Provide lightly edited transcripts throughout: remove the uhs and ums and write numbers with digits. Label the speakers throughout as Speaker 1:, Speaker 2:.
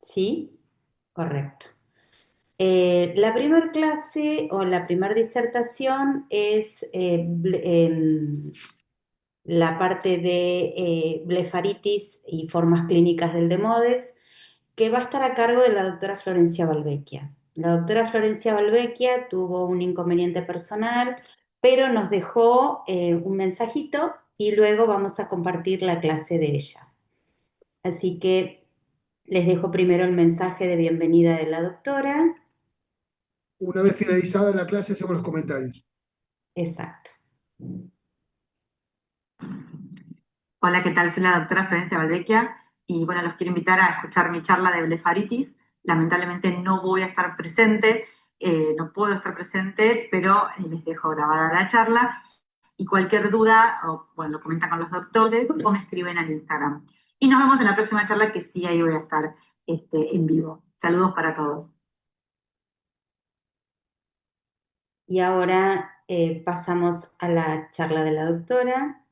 Speaker 1: Sí, correcto. La primer clase o la primer disertación es la parte de blefaritis y formas clínicas del Demodex, que va a estar a cargo de la doctora Florencia Balvecchia. La doctora Florencia Balvecchia tuvo un inconveniente personal, pero nos dejó un mensajito y luego vamos a compartir la clase de ella. Así que les dejo primero el mensaje de bienvenida de la doctora.
Speaker 2: Una vez finalizada la clase, hacemos los comentarios.
Speaker 1: Exacto.
Speaker 3: Hola, ¿qué tal? Soy la doctora Florencia Balvecchia y bueno, los quiero invitar a escuchar mi charla de blefaritis. Lamentablemente no voy a estar presente, no puedo estar presente, pero les dejo grabada la charla y cualquier duda, bueno, lo comentan con los doctores o me escriben al Instagram. Y nos vemos en la próxima charla que sí, ahí voy a estar en vivo. Saludos para todos.
Speaker 1: Y ahora pasamos a la charla de la doctora.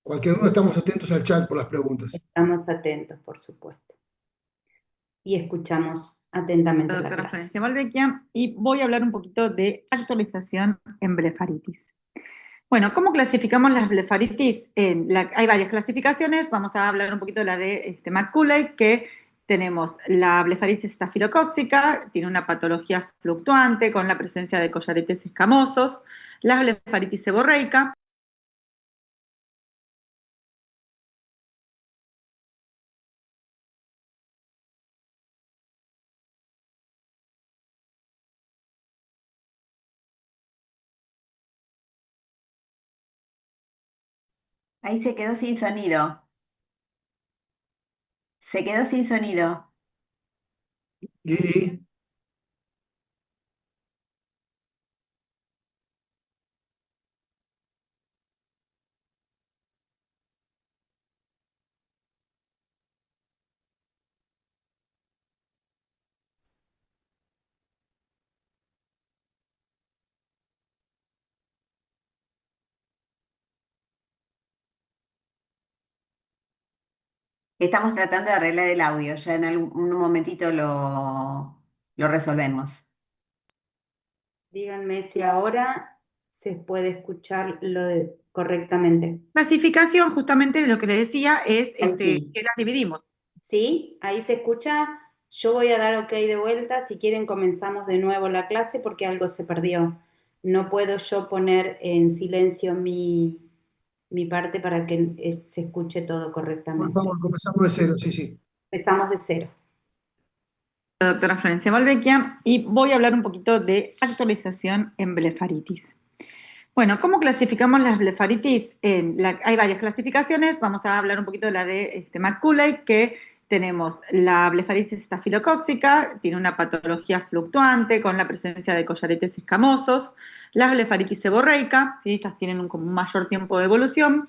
Speaker 2: Cualquier duda, estamos atentos al chat por las preguntas.
Speaker 1: Estamos atentos, por supuesto. Y escuchamos atentamente
Speaker 3: La
Speaker 1: la
Speaker 3: doctora
Speaker 1: clase.
Speaker 3: Florencia Balvecchia y voy a hablar un poquito de actualización en blefaritis. Bueno, ¿cómo clasificamos las blefaritis? Hay varias clasificaciones, vamos a hablar un poquito de la de Macaulay, que tenemos la blefaritis estafilocóxica, tiene una patología fluctuante con la presencia de collaretes escamosos, la blefaritis seborreica.
Speaker 4: Ahí se quedó sin sonido. Se quedó sin sonido.
Speaker 2: Y
Speaker 4: Estamos tratando de arreglar el audio. Ya en un momentito lo resolvemos.
Speaker 1: Díganme si ahora se puede escuchar correctamente.
Speaker 3: Clasificación, justamente lo que les decía, es
Speaker 4: Ahí sí.
Speaker 3: que las dividimos.
Speaker 1: ¿Sí? ¿Ahí se escucha? Yo voy a dar ok de vuelta. Si quieren comenzamos de nuevo la clase porque algo se perdió. No puedo yo poner en silencio mi parte para que se escuche todo
Speaker 2: por
Speaker 1: correctamente.
Speaker 2: favor, comenzamos de cero, sí, sí.
Speaker 1: Empezamos de cero.
Speaker 3: La doctora Florencia Balvecchia y voy a hablar un poquito de actualización en blefaritis. Bueno, ¿cómo clasificamos las blefaritis? Hay varias clasificaciones, vamos a hablar un poquito de la de Macaulay, que tenemos la blefaritis estafilocóxica, tiene una patología fluctuante con la presencia de collaretes escamosos, la blefaritis seborreica, ¿sí? Estas tienen como un mayor tiempo de evolución,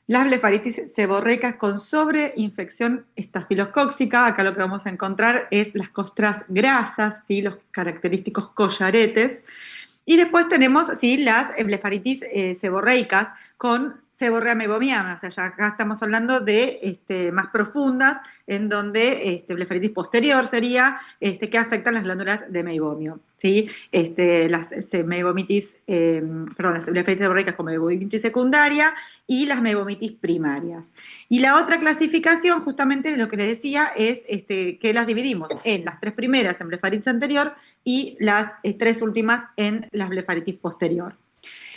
Speaker 3: las blefaritis seborreicas con sobreinfección estafilocóxica, acá lo que vamos a encontrar es las costras grasas, ¿sí? Los característicos collaretes, y después tenemos, sí, las blefaritis seborreicas con seborrea meibomiana, o sea, ya acá estamos hablando de más profundas, en donde blefaritis posterior sería que afectan las glándulas de meibomio, ¿sí? Las blefaritis seborreicas con meibomitis secundaria y las meibomitis primarias. Y la otra clasificación, justamente lo que les decía, es que las dividimos en las tres primeras en blefaritis anterior y las tres últimas en las blefaritis posterior.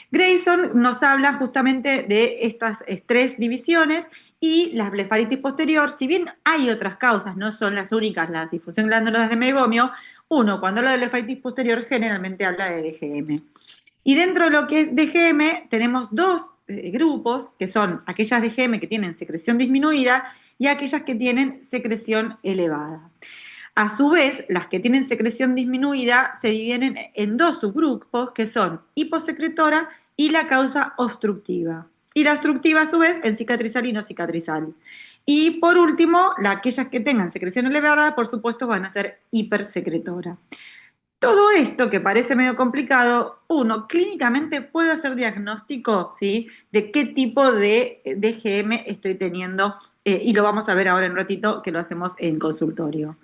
Speaker 3: Grayson nos habla justamente de estas tres divisiones y las blefaritis posterior, si bien hay otras causas, no son las únicas, la disfunción glandular de meibomio, uno cuando habla de blefaritis posterior generalmente habla de DGM. Y dentro de lo que es DGM tenemos dos grupos, que son aquellas DGM que tienen secreción disminuida y aquellas que tienen secreción elevada. A su vez, las que tienen secreción disminuida se dividen en dos subgrupos, que son hiposecretora y la causa obstructiva. Y la obstructiva, a su vez, en cicatrizal y no cicatrizal. Y por último, aquellas que tengan secreción elevada, por supuesto, van a ser hipersecretora. Todo esto, que parece medio complicado, uno clínicamente puede hacer diagnóstico, ¿sí? De qué tipo de DGM estoy teniendo, y lo vamos a ver ahora en un ratito que lo hacemos en consultorio.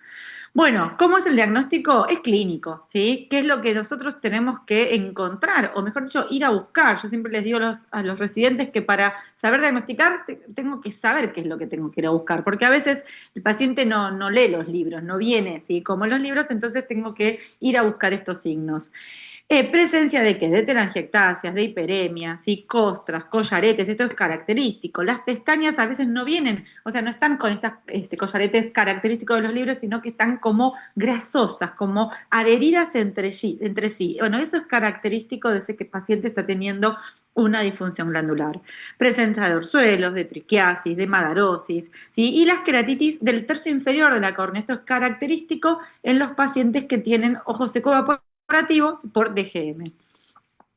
Speaker 3: Bueno, ¿cómo es el diagnóstico? Es clínico, ¿sí? ¿Qué es lo que nosotros tenemos que encontrar? O mejor dicho, ir a buscar. Yo siempre les digo a los residentes que para saber diagnosticar tengo que saber qué es lo que tengo que ir a buscar, porque a veces el paciente no lee los libros, no viene, ¿sí? Como en los libros, entonces tengo que ir a buscar estos signos. Presencia de qué? De telangiectasias, de hiperemia, ¿sí? Costras, collaretes, esto es característico. Las pestañas a veces no vienen, o sea, no están con esas collaretes característicos de los libros, sino que están como grasosas, como adheridas entre sí. Bueno, eso es característico de ese que el paciente está teniendo una disfunción glandular. Presencia de orzuelos, de triquiasis, de madarosis, ¿sí? Y las queratitis del tercio inferior de la córnea. Esto es característico en los pacientes que tienen ojo seco por DGM.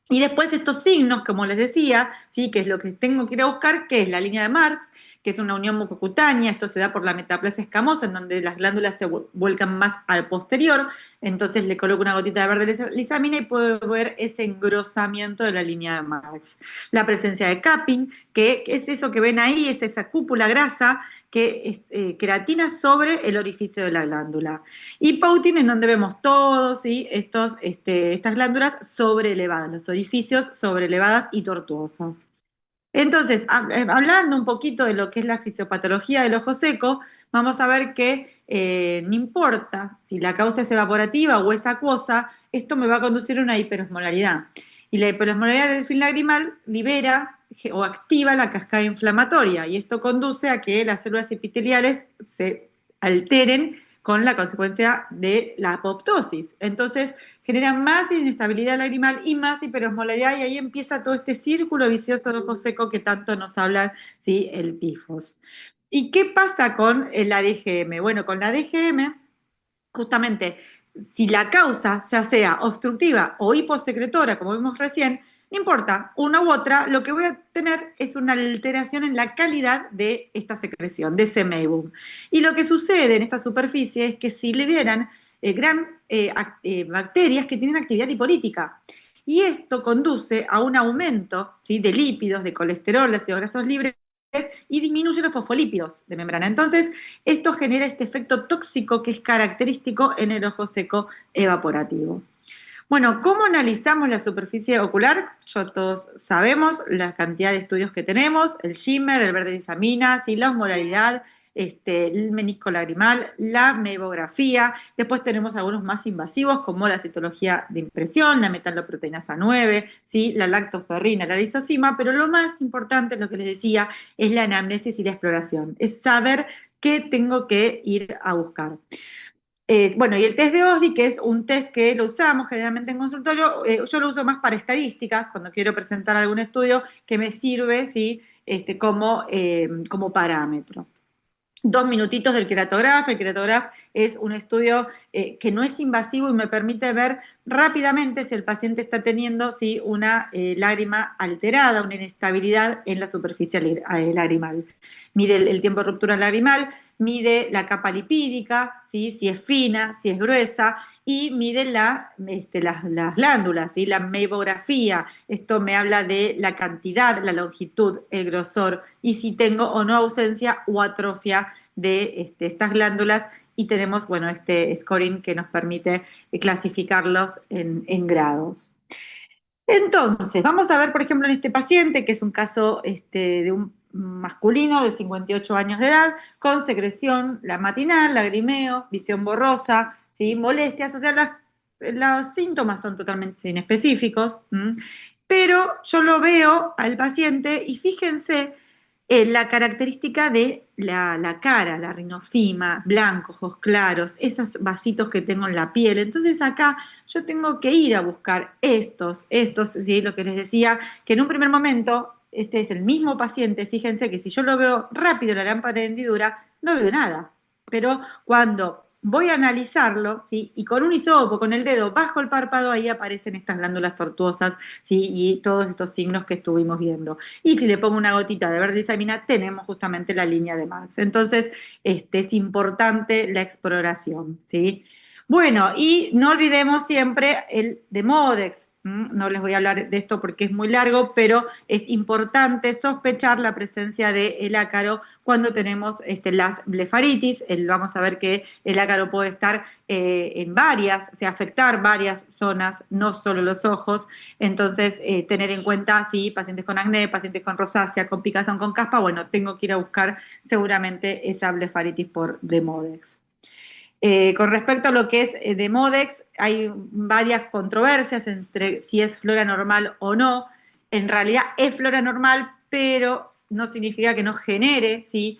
Speaker 3: Y después estos signos, como les decía, ¿sí? Que es lo que tengo que ir a buscar, que es la línea de Marx, que es una unión mucocutánea, esto se da por la metaplasia escamosa, en donde las glándulas se vuelcan más al posterior, entonces le coloco una gotita de verde lisamina y puedo ver ese engrosamiento de la línea de Marx. La presencia de capping, que es eso que ven ahí, es esa cúpula grasa que es queratina sobre el orificio de la glándula. Y Pouting, en donde vemos todos, ¿sí? Estas glándulas sobreelevadas, los orificios sobreelevadas y tortuosas. Entonces, hablando un poquito de lo que es la fisiopatología del ojo seco, vamos a ver que no importa si la causa es evaporativa o es acuosa, esto me va a conducir a una hiperosmolaridad. Y la hiperosmolaridad del film lagrimal libera o activa la cascada inflamatoria, y esto conduce a que las células epiteliales se alteren con la consecuencia de la apoptosis. Entonces, genera más inestabilidad lagrimal y más hiperosmolaridad, y ahí empieza todo este círculo vicioso de ojo seco que tanto nos habla, ¿sí? El tifos. ¿Y qué pasa con la DGM? Bueno, con la DGM, justamente, si la causa ya sea obstructiva o hiposecretora, como vimos recién, no importa, una u otra, lo que voy a tener es una alteración en la calidad de esta secreción, de ese meibum. Y lo que sucede en esta superficie es que si liberan bacterias que tienen actividad lipolítica. Y esto conduce a un aumento, ¿sí? De lípidos, de colesterol, de ácidos grasos libres, y disminuye los fosfolípidos de membrana. Entonces, esto genera este efecto tóxico que es característico en el ojo seco evaporativo. Bueno, ¿cómo analizamos la superficie ocular? Ya todos sabemos la cantidad de estudios que tenemos, el shimmer, el verde disamina, ¿sí? La osmolaridad, el menisco lagrimal, la mebografía. Después tenemos algunos más invasivos como la citología de impresión, la metaloproteinasa 9, ¿sí? La lactoferrina, la lisosima, pero lo más importante, lo que les decía, es la anamnesis y la exploración, es saber qué tengo que ir a buscar. Bueno, y el test de OSDI, que es un test que lo usamos generalmente en consultorio, yo lo uso más para estadísticas, cuando quiero presentar algún estudio que me sirve, ¿sí? Como parámetro. 2 minutitos del queratograph. El queratograph es un estudio que no es invasivo y me permite ver rápidamente si el paciente está teniendo, ¿sí? Una lágrima alterada, una inestabilidad en la superficie lagrimal. Mide el tiempo de ruptura lagrimal, mide la capa lipídica, ¿sí? Si es fina, si es gruesa, y mide las glándulas, ¿sí? La mebografía. Esto me habla de la cantidad, la longitud, el grosor, y si tengo o no ausencia o atrofia de estas glándulas, y tenemos, bueno, este scoring que nos permite clasificarlos en grados. Entonces, vamos a ver, por ejemplo, en este paciente, que es un caso de un masculino de 58 años de edad, con secreción la matinal, lagrimeo, visión borrosa, ¿sí? Molestias, o sea, los síntomas son totalmente inespecíficos, pero yo lo veo al paciente y fíjense la característica de la cara, la rinofima, blanco, ojos claros, esos vasitos que tengo en la piel. Entonces acá yo tengo que ir a buscar estos, ¿sí? Lo que les decía, que en un primer momento, este es el mismo paciente, fíjense que si yo lo veo rápido la lámpara de hendidura, no veo nada. Pero cuando voy a analizarlo, ¿sí? Y con un hisopo, con el dedo, bajo el párpado, ahí aparecen estas glándulas tortuosas, ¿sí? Y todos estos signos que estuvimos viendo. Y si le pongo una gotita de verde disamina, tenemos justamente la línea de Marx. Entonces, es importante la exploración, ¿sí? Bueno, y no olvidemos siempre el Demodex. No les voy a hablar de esto porque es muy largo, pero es importante sospechar la presencia del ácaro cuando tenemos las blefaritis. Vamos a ver que el ácaro puede estar en varias, o sea, afectar varias zonas, no solo los ojos. Entonces, tener en cuenta si pacientes con acné, pacientes con rosácea, con picazón, con caspa, bueno, tengo que ir a buscar seguramente esa blefaritis por Demodex. Con respecto a lo que es Demodex, hay varias controversias entre si es flora normal o no. En realidad es flora normal, pero no significa que no genere, ¿sí?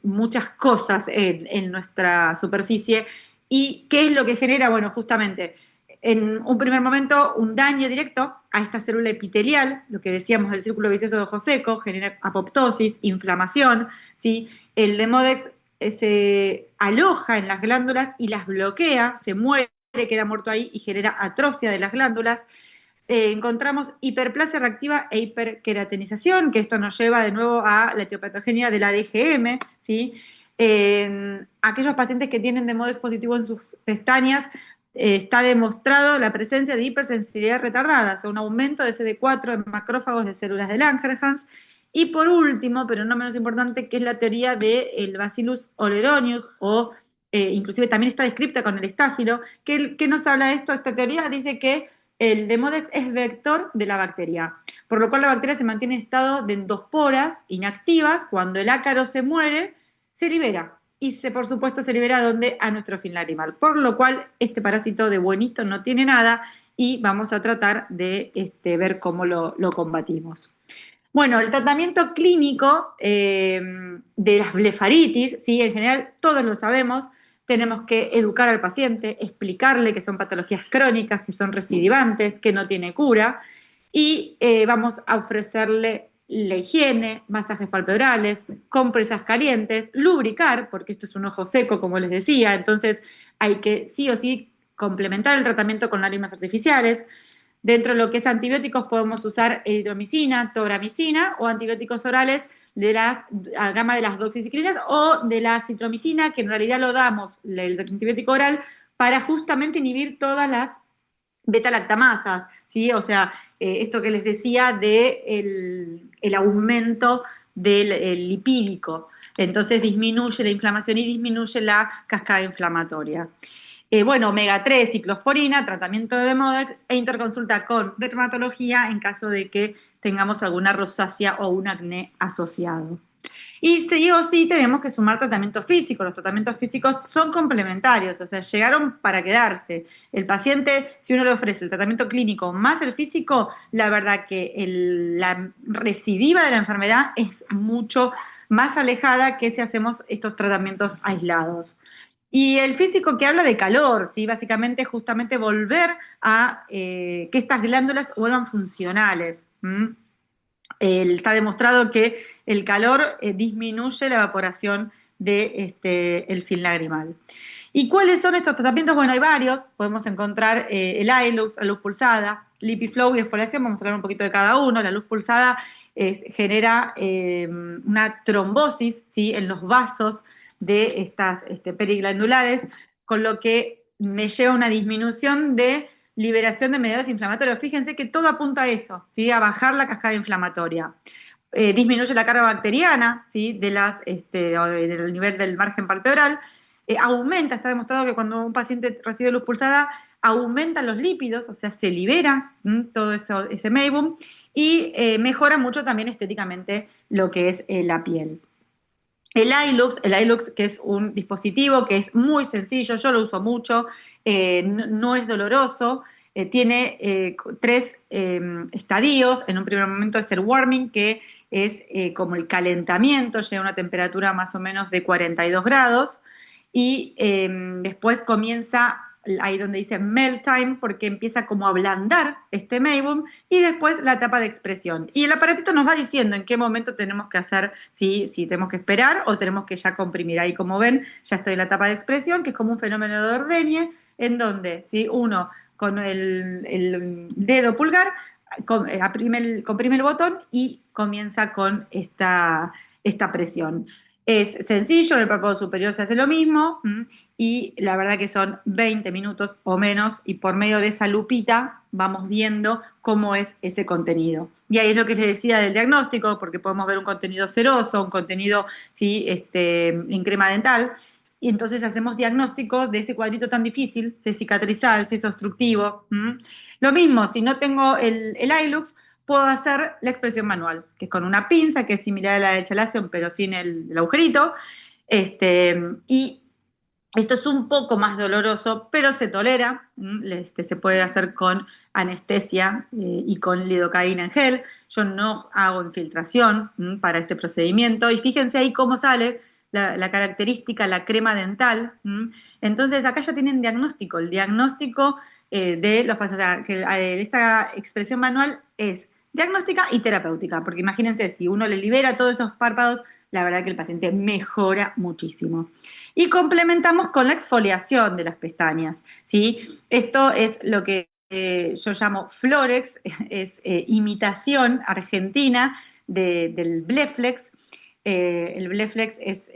Speaker 3: Muchas cosas en nuestra superficie. ¿Y qué es lo que genera? Bueno, justamente en un primer momento un daño directo a esta célula epitelial, lo que decíamos del círculo vicioso de ojo seco, genera apoptosis, inflamación, ¿sí? El Demodex se aloja en las glándulas y las bloquea, se muere, queda muerto ahí y genera atrofia de las glándulas. Encontramos hiperplasia reactiva e hiperqueratinización, que esto nos lleva de nuevo a la etiopatogenia de la DGM, ¿sí? En aquellos pacientes que tienen Demodex positivo en sus pestañas, está demostrado la presencia de hipersensibilidad retardada, o sea, un aumento de CD4 en macrófagos de células de Langerhans. Y por último, pero no menos importante, que es la teoría del Bacillus oleronius, o inclusive también está descrita con el estáfilo. ¿Qué nos habla de esto? Esta teoría dice que el Demodex es vector de la bacteria, por lo cual la bacteria se mantiene en estado de endosporas inactivas. Cuando el ácaro se muere, se libera. Y por supuesto se libera ¿dónde? A nuestro film lagrimal. Por lo cual este parásito de buenito no tiene nada y vamos a tratar de ver cómo lo combatimos. Bueno, el tratamiento clínico de las blefaritis, ¿sí? En general todos lo sabemos, tenemos que educar al paciente, explicarle que son patologías crónicas, que son recidivantes, que no tiene cura, y vamos a ofrecerle la higiene, masajes palpebrales, compresas calientes, lubricar, porque esto es un ojo seco, como les decía, entonces hay que sí o sí complementar el tratamiento con lágrimas artificiales. Dentro de lo que es antibióticos podemos usar eritromicina, tobramicina o antibióticos orales de la gama de las doxiciclinas o de la citromicina, que en realidad lo damos, el antibiótico oral, para justamente inhibir todas las beta-lactamasas, ¿sí? O sea, esto que les decía de el aumento del lipídico. Entonces disminuye la inflamación y disminuye la cascada inflamatoria. Bueno, omega 3, ciclosporina, tratamiento de Demodex e interconsulta con dermatología en caso de que tengamos alguna rosácea o un acné asociado. Y sí o sí tenemos que sumar tratamiento físico. Los tratamientos físicos son complementarios, o sea, llegaron para quedarse. El paciente, si uno le ofrece el tratamiento clínico más el físico, la verdad que la recidiva de la enfermedad es mucho más alejada que si hacemos estos tratamientos aislados. Y el físico que habla de calor, ¿sí? Básicamente justamente volver a que estas glándulas vuelvan funcionales. Está demostrado que el calor disminuye la evaporación de el film lagrimal. ¿Y cuáles son estos tratamientos? Bueno, hay varios. Podemos encontrar el iLux, la luz pulsada, LipiFlow y exfoliación. Vamos a hablar un poquito de cada uno. La luz pulsada genera una trombosis, ¿sí? En los vasos de estas periglandulares, con lo que me lleva a una disminución de liberación de mediadores inflamatorios. Fíjense que todo apunta a eso, ¿sí? A bajar la cascada inflamatoria. Disminuye la carga bacteriana, ¿sí? Del nivel del margen palpebral. Aumenta, está demostrado que cuando un paciente recibe luz pulsada, aumentan los lípidos, o sea, se libera todo eso, ese meibum, y mejora mucho también estéticamente lo que es la piel. El iLux, que es un dispositivo que es muy sencillo, yo lo uso mucho, no es doloroso, tiene 3 estadios. En un primer momento es el warming, que es como el calentamiento, llega a una temperatura más o menos de 42 grados, y después comienza ahí donde dice melt time, porque empieza como a ablandar este meibum, y después la etapa de expresión. Y el aparatito nos va diciendo en qué momento tenemos que hacer, si tenemos que esperar o tenemos que ya comprimir. Ahí, como ven, ya estoy en la etapa de expresión, que es como un fenómeno de Ordeñe, en donde uno con el dedo pulgar comprime el botón y comienza con esta presión. Es sencillo, en el párpado superior se hace lo mismo, y la verdad que son 20 minutos o menos, y por medio de esa lupita vamos viendo cómo es ese contenido. Y ahí es lo que les decía del diagnóstico, porque podemos ver un contenido seroso, un contenido, ¿sí? En crema dental, y entonces hacemos diagnóstico de ese cuadrito tan difícil, si es cicatrizal, si es obstructivo. Lo mismo, si no tengo el iLux, puedo hacer la expresión manual, que es con una pinza, que es similar a la de chalación, pero sin el agujerito. Y esto es un poco más doloroso, pero se tolera. Se puede hacer con anestesia y con lidocaína en gel. Yo no hago infiltración para este procedimiento. Y fíjense ahí cómo sale la característica, la crema dental. Entonces, acá ya tienen diagnóstico. El diagnóstico de los pacientes, esta expresión manual es diagnóstica y terapéutica, porque imagínense, si uno le libera todos esos párpados, la verdad que el paciente mejora muchísimo. Y complementamos con la exfoliación de las pestañas, ¿sí? Esto es lo que yo llamo Florex, es imitación argentina del Bleflex. El Bleflex es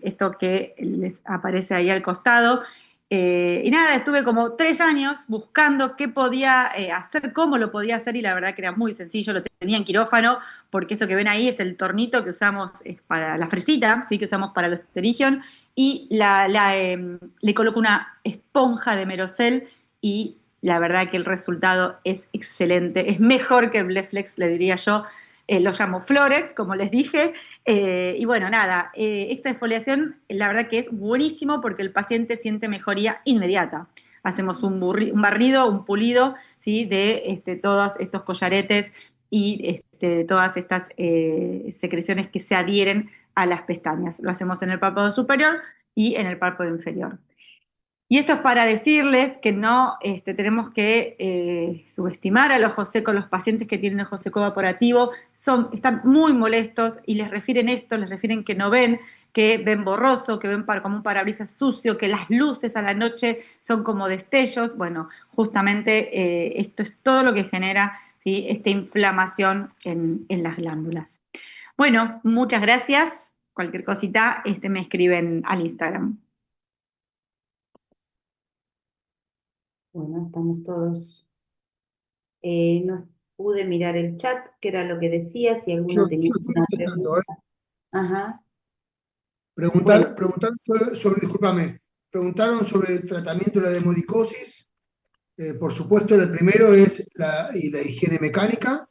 Speaker 3: esto que les aparece ahí al costado. Y nada, estuve como 3 años buscando qué podía hacer, cómo lo podía hacer, y la verdad que era muy sencillo, lo tenía en quirófano, porque eso que ven ahí es el tornito que usamos para la fresita, ¿sí? Que usamos para los pterigion, y le coloco una esponja de Merocel, y la verdad que el resultado es excelente, es mejor que el Bleflex, le diría yo. Lo llamo Florex, como les dije, y bueno, nada, esta exfoliación la verdad que es buenísimo porque el paciente siente mejoría inmediata. Hacemos un barrido, un pulido, ¿sí? De todos estos collaretes y todas estas secreciones que se adhieren a las pestañas. Lo hacemos en el párpado superior y en el párpado inferior. Y esto es para decirles que no tenemos que subestimar al ojo seco. Los pacientes que tienen ojo seco evaporativo están muy molestos y les refieren esto, les refieren que ven borroso, que ven como un parabrisas sucio, que las luces a la noche son como destellos. Bueno, justamente esto es todo lo que genera, ¿sí? Esta inflamación en las glándulas. Bueno, muchas gracias. Cualquier cosita me escriben al Instagram.
Speaker 1: Bueno, estamos todos. No pude mirar el chat, que era lo que decía, si alguno tenía
Speaker 2: Yo estoy
Speaker 1: alguna
Speaker 2: contestando,
Speaker 1: pregunta. Ajá. Bueno,
Speaker 2: Preguntaron preguntaron sobre el tratamiento de la demodicosis. Por supuesto, el primero es la higiene mecánica,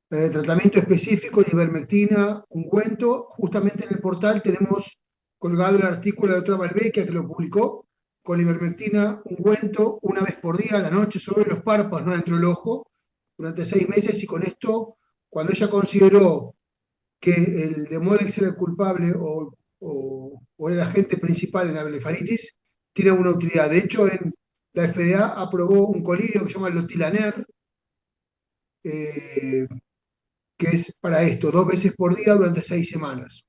Speaker 2: tratamiento específico de ivermectina, ungüento. Justamente en el portal tenemos colgado el artículo de la doctora Balvecchia que lo publicó, con ivermectina, ungüento, una vez por día, a la noche, sobre los párpados, no dentro del ojo, durante 6 meses, y con esto, cuando ella consideró que el Demodex era el culpable o el agente principal en la blefaritis, tiene una utilidad. De hecho, la FDA aprobó un colirio que se llama Lotilaner, eh, que es para esto, 2 veces por día durante 6 semanas.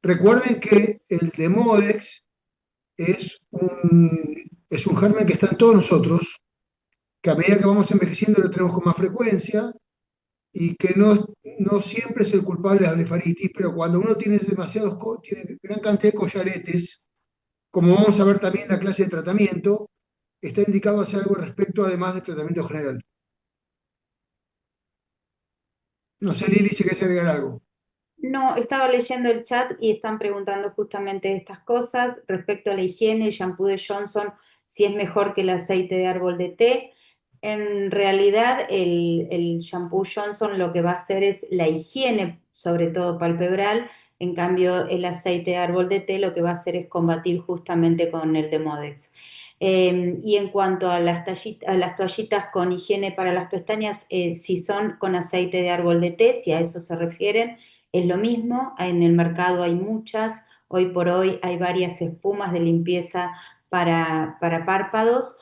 Speaker 2: Recuerden que el Demodex es un germen que está en todos nosotros, que a medida que vamos envejeciendo lo tenemos con más frecuencia, y que no siempre es el culpable de la blefaritis, pero cuando uno tiene tiene gran cantidad de collaretes, como vamos a ver también en la clase de tratamiento, está indicado hacer algo respecto, además del tratamiento general. No sé, Lili, si querés agregar algo.
Speaker 1: no, estaba leyendo el chat y están preguntando justamente estas cosas respecto a la higiene, el shampoo de Johnson, si es mejor que el aceite de árbol de té. En realidad, el shampoo Johnson lo que va a hacer es la higiene, sobre todo palpebral. En cambio, el aceite de árbol de té lo que va a hacer es combatir justamente con el Demodex. Y en cuanto a las toallitas con higiene para las pestañas, si son con aceite de árbol de té, si a eso se refieren, es lo mismo. En el mercado hay muchas. Hoy por hoy hay varias espumas de limpieza para párpados.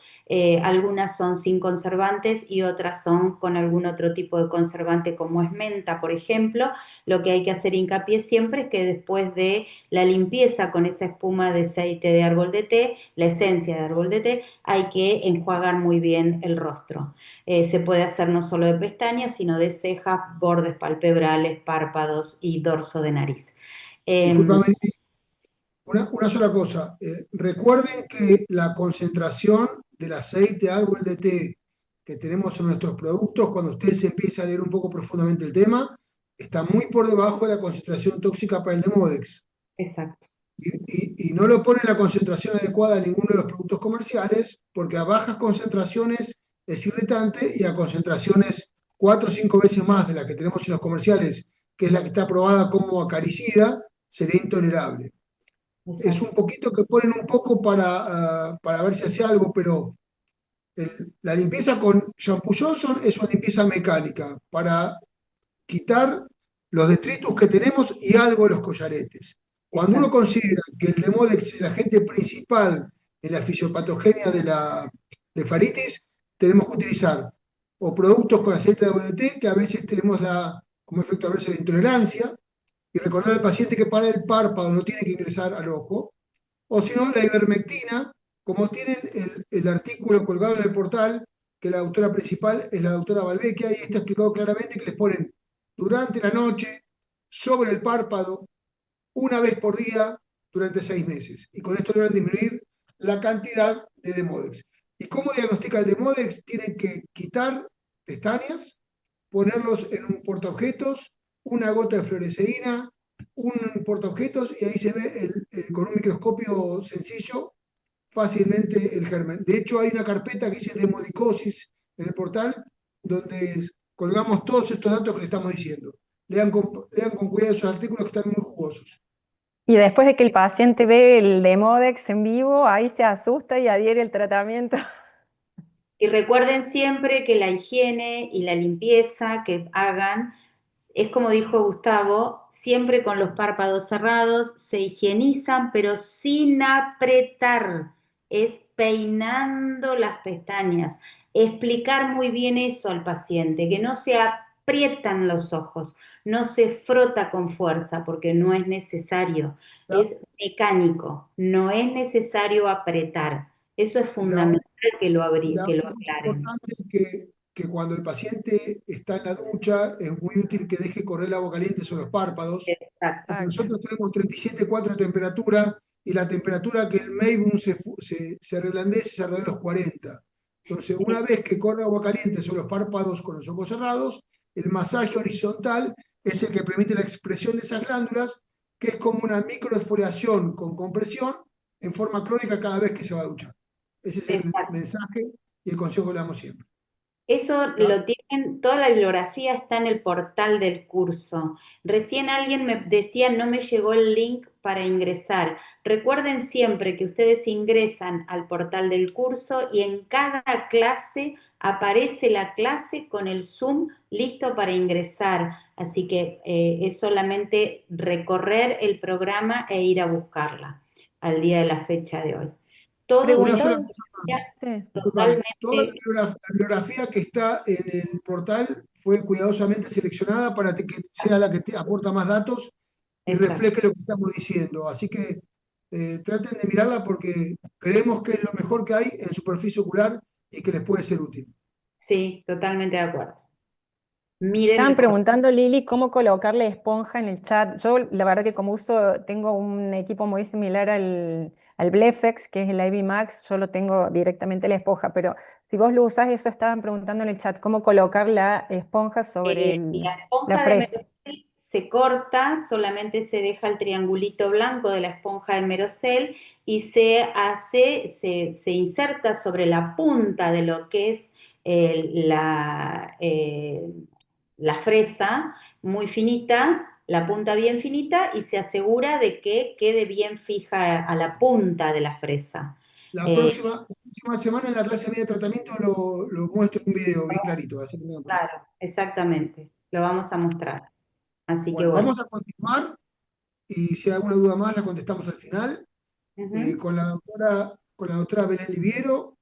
Speaker 1: Algunas son sin conservantes y otras son con algún otro tipo de conservante como es menta, por ejemplo. Lo que hay que hacer hincapié siempre es que después de la limpieza con esa espuma de aceite de árbol de té, la esencia de árbol de té, hay que enjuagar muy bien el rostro. Se puede hacer no solo de pestañas, sino de cejas, bordes palpebrales, párpados y dorso de nariz. Em,
Speaker 2: Discúlpame, una sola cosa. Recuerden que la concentración del aceite árbol de té que tenemos en nuestros productos, cuando ustedes empiezan a leer un poco profundamente el tema, está muy por debajo de la concentración tóxica para el Demodex.
Speaker 1: exacto,
Speaker 2: Y no lo pone la concentración adecuada a ninguno de los productos comerciales, porque a bajas concentraciones es irritante y a concentraciones 4 o 5 veces más de la que tenemos en los comerciales, que es la que está aprobada como acaricida, sería intolerable. Es un
Speaker 1: exacto,
Speaker 2: poquito que ponen un poco para ver si hace algo, pero la limpieza con shampoo Johnson es una limpieza mecánica para quitar los detritus que tenemos y algo de los collaretes. Cuando uno
Speaker 1: exacto,
Speaker 2: considera que el Demodex es el agente principal en la fisiopatogenia de la blefaritis, tenemos que utilizar o productos con aceite de ABDT, que a veces tenemos como efecto adverso la intolerancia, y recordar al paciente que para el párpado no tiene que ingresar al ojo, o si no, la ivermectina, como tienen el artículo colgado en el portal, que la autora principal es la doctora Balvecchia, y está explicado claramente que les ponen durante la noche, sobre el párpado, una vez por día, durante 6 meses. Y con esto logran disminuir la cantidad de Demodex. ¿Y cómo diagnostica el Demodex? Tienen que quitar pestañas, ponerlos en un portaobjetos, una gota de fluoresceína, un portaobjetos, y ahí se ve con un microscopio sencillo fácilmente el germen. De hecho, hay una carpeta que dice demodicosis en el portal, donde colgamos todos estos datos que le estamos diciendo. Lean con cuidado esos artículos que están muy jugosos.
Speaker 5: Y después de que el paciente ve el Demodex en vivo, ahí se asusta y adhiere el tratamiento.
Speaker 1: Y recuerden siempre que la higiene y la limpieza que hagan, es como dijo Gustavo, siempre con los párpados cerrados, se higienizan, pero sin apretar, es peinando las pestañas. Explicar muy bien eso al paciente, que no se aprietan los ojos, no se frota con fuerza, porque no es necesario,
Speaker 2: La,
Speaker 1: es mecánico, no es necesario apretar. Eso es
Speaker 2: y la,
Speaker 1: fundamental que lo,
Speaker 2: y la
Speaker 1: que lo
Speaker 2: otra cosa
Speaker 1: aclaren.
Speaker 2: importante es que cuando el paciente está en la ducha, es muy útil que deje correr el agua caliente sobre los párpados,
Speaker 1: Exacto,
Speaker 2: porque
Speaker 5: Exacto.
Speaker 2: nosotros tenemos 37,4 de temperatura, y la temperatura que el Meibum se reblandece es alrededor de los 40. Entonces, una vez que corre agua caliente sobre los párpados con los ojos cerrados, el masaje horizontal es el que permite la expresión de esas glándulas, que es como una microexfoliación con compresión en forma crónica cada vez que se va a duchar. Ese es el
Speaker 1: exacto.
Speaker 2: mensaje y el consejo que le damos siempre.
Speaker 1: Eso
Speaker 2: ¿Está?
Speaker 1: lo tienen, toda la bibliografía está en el portal del curso. Recién alguien me decía, no me llegó el link para ingresar. Recuerden siempre que ustedes ingresan al portal del curso y en cada clase aparece la clase con el Zoom listo para ingresar. Así que es solamente recorrer el programa e ir a buscarla al día de la fecha de hoy. Todo
Speaker 2: Una
Speaker 1: dicho,
Speaker 2: sola
Speaker 5: Preguntaban,
Speaker 2: cosa
Speaker 1: ya
Speaker 2: más.
Speaker 5: sí.
Speaker 2: Disculpame. Toda
Speaker 1: totalmente
Speaker 2: la bibliografía que está en el portal fue cuidadosamente seleccionada para que sea la que te aporta más datos y
Speaker 1: exacto.
Speaker 2: refleje lo que estamos diciendo. Así que traten de mirarla porque creemos que es lo mejor que hay en superficie ocular y que les puede ser útil.
Speaker 1: Sí, totalmente de acuerdo. Miren
Speaker 5: Estaban
Speaker 1: el portal.
Speaker 5: preguntando, Lili, cómo colocarle esponja en el chat. Yo, la verdad que como uso, tengo un equipo muy similar al Blefex, que es el IV Max, yo lo tengo directamente la esponja, pero si vos lo usás, eso estaban preguntando en el chat, cómo colocar la esponja sobre
Speaker 1: La
Speaker 5: la
Speaker 1: esponja de
Speaker 5: fresa.
Speaker 1: Merocel se corta, solamente se deja el triangulito blanco de la esponja de Merocel y se inserta sobre la punta de lo que es la fresa muy finita, la punta bien finita, y se asegura de que quede bien fija a la punta de la fresa. Eh,
Speaker 2: La próxima semana en la clase media de tratamiento lo muestro en un video bien clarito. Así que no hay problema.
Speaker 1: claro, exactamente, lo vamos a mostrar. Así que
Speaker 2: Bueno,
Speaker 1: bueno.
Speaker 2: vamos a continuar y si hay alguna duda más la contestamos al final.
Speaker 1: Ujú.
Speaker 2: Con la doctora Belén Liviero,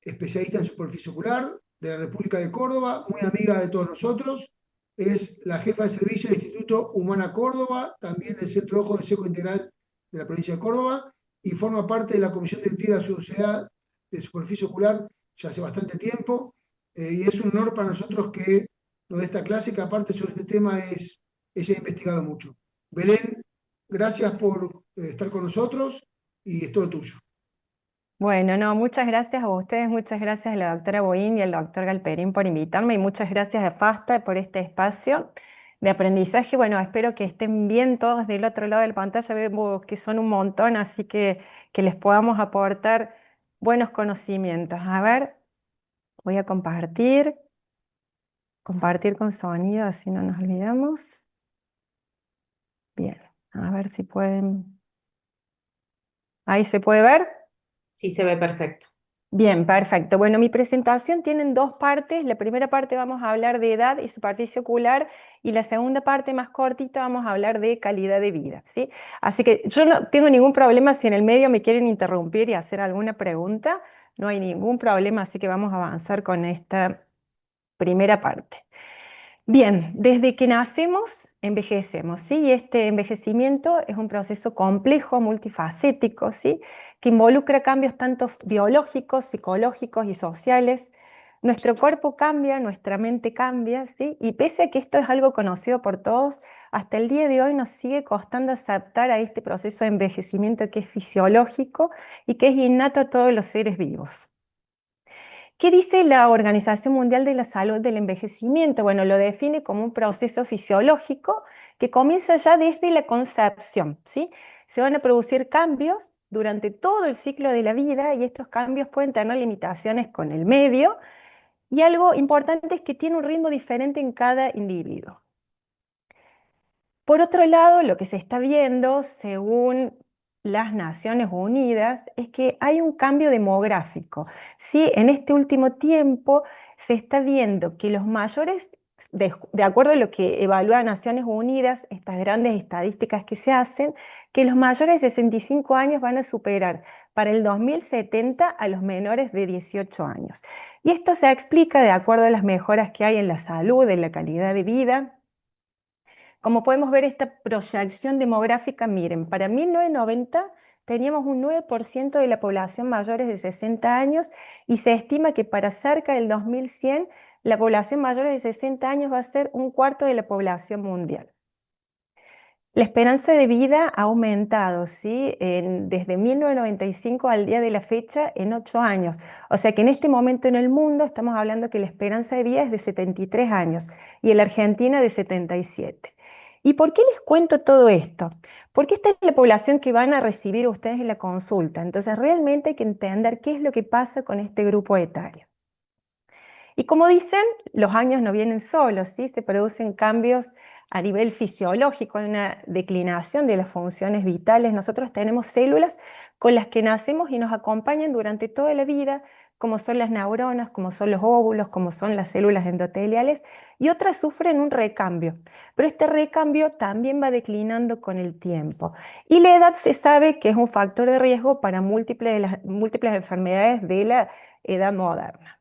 Speaker 2: especialista en superficie ocular de la República de Córdoba, muy amiga de todos nosotros. Es la jefa de servicio del Instituto Humana Córdoba, también del Centro Ojo de Seco Integral de la provincia de Córdoba, y forma parte de la Comisión Directiva de la Sociedad de Superficie Ocular ya hace bastante tiempo. Y es un honor para nosotros que nos dé esta clase, que aparte sobre este tema ella ha investigado mucho. Belén, gracias por estar con nosotros y es todo tuyo.
Speaker 5: Bueno, no, muchas gracias a ustedes, muchas gracias a la doctora Boín y al doctor Galperín por invitarme y muchas gracias a FASTA por este espacio de aprendizaje. Bueno, espero que estén bien todos del otro lado de la pantalla, vemos que son un montón, así que les podamos aportar buenos conocimientos. A ver, voy a compartir con sonido, así no nos olvidamos. Bien, a ver si pueden. ¿Ahí se puede ver?
Speaker 1: Sí, se ve perfecto.
Speaker 5: Bien, perfecto. Bueno, mi presentación tiene dos partes. La primera parte vamos a hablar de edad y superficie ocular y la segunda parte más cortita vamos a hablar de calidad de vida, ¿sí? Así que yo no tengo ningún problema si en el medio me quieren interrumpir y hacer alguna pregunta, no hay ningún problema, así que vamos a avanzar con esta primera parte. Bien, desde que nacemos envejecemos, ¿sí? Y este envejecimiento es un proceso complejo, multifacético, ¿sí? Que involucra cambios tanto biológicos, psicológicos y sociales. Nuestro cuerpo cambia, nuestra mente cambia, ¿sí? Y pese a que esto es algo conocido por todos, hasta el día de hoy nos sigue costando aceptar a este proceso de envejecimiento que es fisiológico y que es innato a todos los seres vivos. ¿Qué dice la Organización Mundial de la Salud del envejecimiento? Bueno, lo define como un proceso fisiológico que comienza ya desde la concepción, ¿sí? Se van a producir cambios durante todo el ciclo de la vida y estos cambios pueden tener limitaciones con el medio y algo importante es que tiene un ritmo diferente en cada individuo. Por otro lado, lo que se está viendo, según las Naciones Unidas, es que hay un cambio demográfico. ¿Sí? En este último tiempo se está viendo que los mayores, de acuerdo a lo que evalúa Naciones Unidas, estas grandes estadísticas que se hacen, que los mayores de 65 años van a superar para el 2070 a los menores de 18 años. Y esto se explica de acuerdo a las mejoras que hay en la salud, en la calidad de vida. Como podemos ver esta proyección demográfica, miren, para 1990 teníamos un 9% de la población mayores de 60 años y se estima que para cerca del 2100 la población mayores de 60 años va a ser un cuarto de la población mundial. La esperanza de vida ha aumentado, ¿sí? Desde 1995 al día de la fecha en 8 años. O sea que en este momento en el mundo estamos hablando que la esperanza de vida es de 73 años y en la Argentina de 77. ¿Y por qué les cuento todo esto? Porque esta es la población que van a recibir ustedes en la consulta. Entonces realmente hay que entender qué es lo que pasa con este grupo etario. Y como dicen, los años no vienen solos, ¿sí? Se producen cambios a nivel fisiológico, hay una declinación de las funciones vitales. Nosotros tenemos células con las que nacemos y nos acompañan durante toda la vida, como son las neuronas, como son los óvulos, como son las células endoteliales, y otras sufren un recambio. Pero este recambio también va declinando con el tiempo. Y la edad se sabe que es un factor de riesgo para múltiples enfermedades de la edad moderna.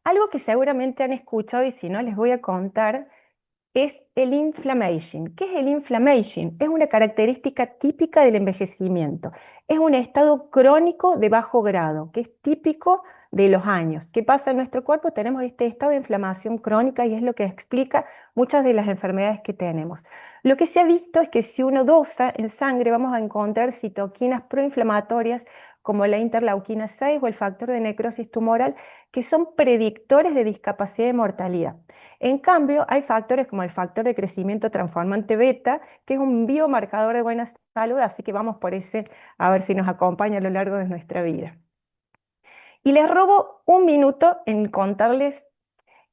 Speaker 5: Algo que seguramente han escuchado y si no les voy a contar es el inflammation. ¿Qué es el inflammation? Es una característica típica del envejecimiento. Es un estado crónico de bajo grado, que es típico de los años. ¿Qué pasa en nuestro cuerpo? Tenemos este estado de inflamación crónica y es lo que explica muchas de las enfermedades que tenemos. Lo que se ha visto es que si uno dosa en sangre vamos a encontrar citoquinas proinflamatorias como la interleuquina 6 o el factor de necrosis tumoral, que son predictores de discapacidad y mortalidad. En cambio, hay factores como el factor de crecimiento transformante beta, que es un biomarcador de buena salud, así que vamos por ese a ver si nos acompaña a lo largo de nuestra vida. Y les robo un minuto en contarles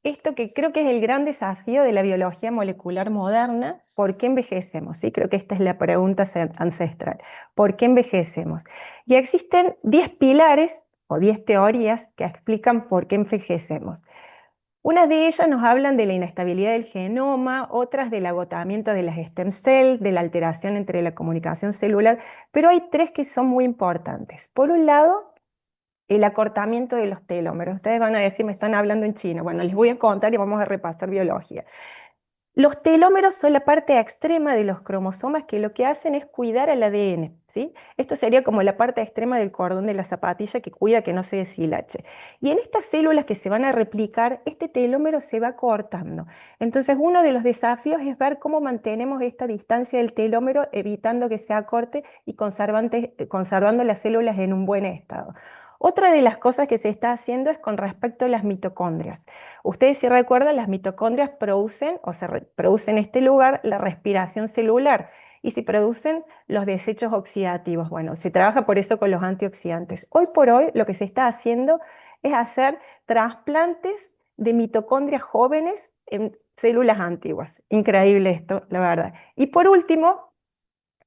Speaker 5: esto que creo que es el gran desafío de la biología molecular moderna. ¿Por qué envejecemos? ¿Sí? Creo que esta es la pregunta ancestral. ¿Por qué envejecemos? Y existen 10 pilares o 10 teorías que explican por qué envejecemos. Unas de ellas nos hablan de la inestabilidad del genoma, otras del agotamiento de las stem cells, de la alteración entre la comunicación celular, pero hay tres que son muy importantes. Por un lado, el acortamiento de los telómeros. Ustedes van a decir, me están hablando en chino. Bueno, les voy a contar y vamos a repasar biología. Los telómeros son la parte extrema de los cromosomas que lo que hacen es cuidar al ADN, ¿sí? Esto sería como la parte extrema del cordón de la zapatilla que cuida que no se deshilache. Y en estas células que se van a replicar, este telómero se va cortando. Entonces, uno de los desafíos es ver cómo mantenemos esta distancia del telómero, evitando que se acorte y conservando las células en un buen estado. Otra de las cosas que se está haciendo es con respecto a las mitocondrias. Ustedes si recuerdan, las mitocondrias producen o producen en este lugar la respiración celular y se producen los desechos oxidativos. Bueno, se trabaja por eso con los antioxidantes. Hoy por hoy lo que se está haciendo es hacer trasplantes de mitocondrias jóvenes en células antiguas. Increíble esto, la verdad. Y por último,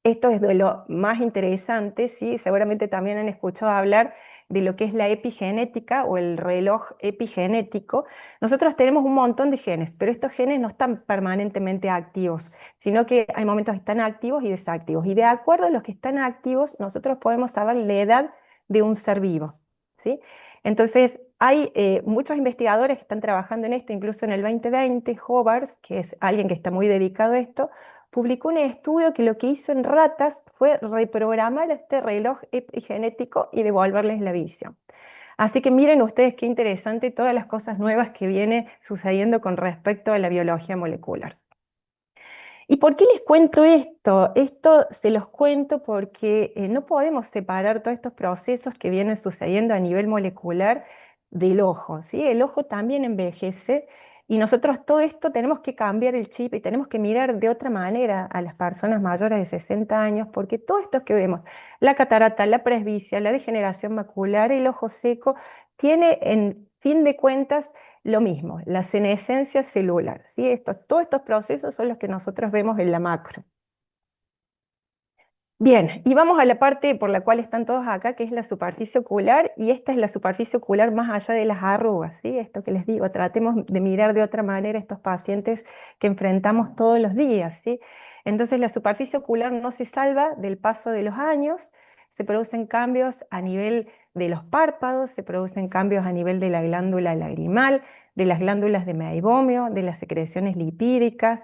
Speaker 5: esto es de lo más interesante, ¿sí? Seguramente también han escuchado hablar de lo que es la epigenética o el reloj epigenético. Nosotros tenemos un montón de genes, pero estos genes no están permanentemente activos, sino que hay momentos que están activos y desactivos. Y de acuerdo a los que están activos, nosotros podemos saber la edad de un ser vivo, ¿sí? Entonces, hay muchos investigadores que están trabajando en esto, incluso en el 2020, Hobart, que es alguien que está muy dedicado a esto, publicó un estudio que lo que hizo en ratas fue reprogramar este reloj epigenético y devolverles la visión. Así que miren ustedes qué interesante todas las cosas nuevas que viene sucediendo con respecto a la biología molecular. ¿Y por qué les cuento esto? Esto se los cuento porque no podemos separar todos estos procesos que vienen sucediendo a nivel molecular del ojo, ¿sí? El ojo también envejece y nosotros todo esto tenemos que cambiar el chip y tenemos que mirar de otra manera a las personas mayores de 60 años porque todo esto que vemos, la catarata, la presbicia, la degeneración macular, el ojo seco, tiene en fin de cuentas lo mismo, la senescencia celular, ¿sí? Todos estos procesos son los que nosotros vemos en la macro. Bien, y vamos a la parte por la cual están todos acá, que es la superficie ocular, y esta es la superficie ocular más allá de las arrugas, ¿sí? Esto que les digo, tratemos de mirar de otra manera a estos pacientes que enfrentamos todos los días, ¿sí? Entonces la superficie ocular no se salva del paso de los años, se producen cambios a nivel de los párpados, se producen cambios a nivel de la glándula lagrimal, de las glándulas de meibomio, de las secreciones lipídicas,